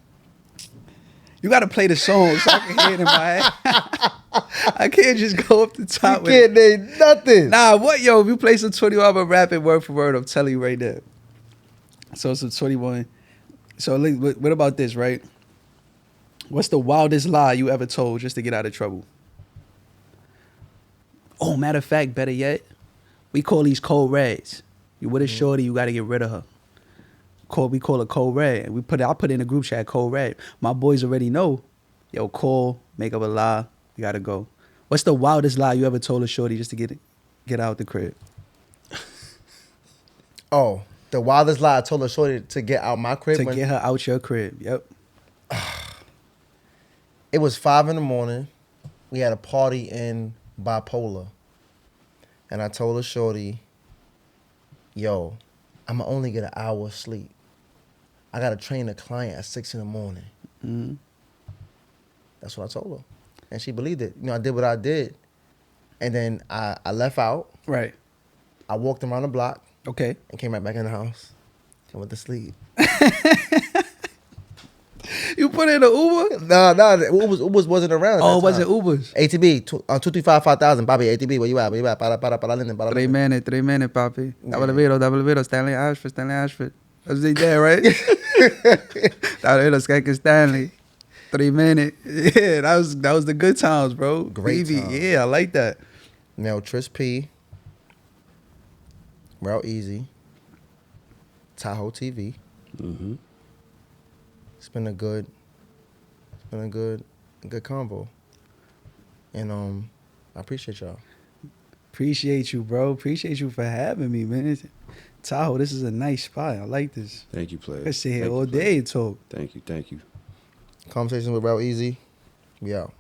You gotta play the song so I can hear it in my head. I can't just go up the top You with can't name nothing. Nah, what, yo? If you play some 21, I'm gonna rap it word for word. I'm telling you right now. So some 21. So what about this, right? What's the wildest lie you ever told just to get out of trouble? Oh, matter of fact, better yet, we call these cold reds. You with a shorty, you gotta get rid of her. We call it cold red. I put in a group chat cold red. My boys already know. Yo, call, make up a lie. You gotta go. What's the wildest lie you ever told a shorty just to get out the crib? Oh, the wildest lie I told a shorty to get out my crib. To get her out your crib. Yep. It was 5 a.m. We had a party in Bipolar. And I told a shorty, yo, I'm going to only get an hour of sleep. I got to train a client at 6 a.m. Mm-hmm. That's what I told her. And she believed it. I did what I did. And then I left out. Right. I walked around the block Okay. and came right back in the house and went to sleep. You put in an Uber? No, Ubers wasn't around. Oh, was it Ubers? ATB, 235-5000, Papi, ATB, where you at? Para Linden, para 3 Linden. minutes, papi. Yeah. Double Vito, Stanley Ashford. That's they there, right? Double Vito, Skek and Stanley. 3 minutes. Yeah, that was the good times, bro. Great Evie, times. yeah, I like that. Now, Tris P, Route Easy, Tahoe TV, Mm-hmm. It's been a good combo. And I appreciate y'all. Appreciate you, bro. Appreciate you for having me, man. Tahoe, this is a nice spot. I like this. Thank you, player. I could sit here Thank you, all player. day and talk. Thank you. Conversations with Rao Easy. We out.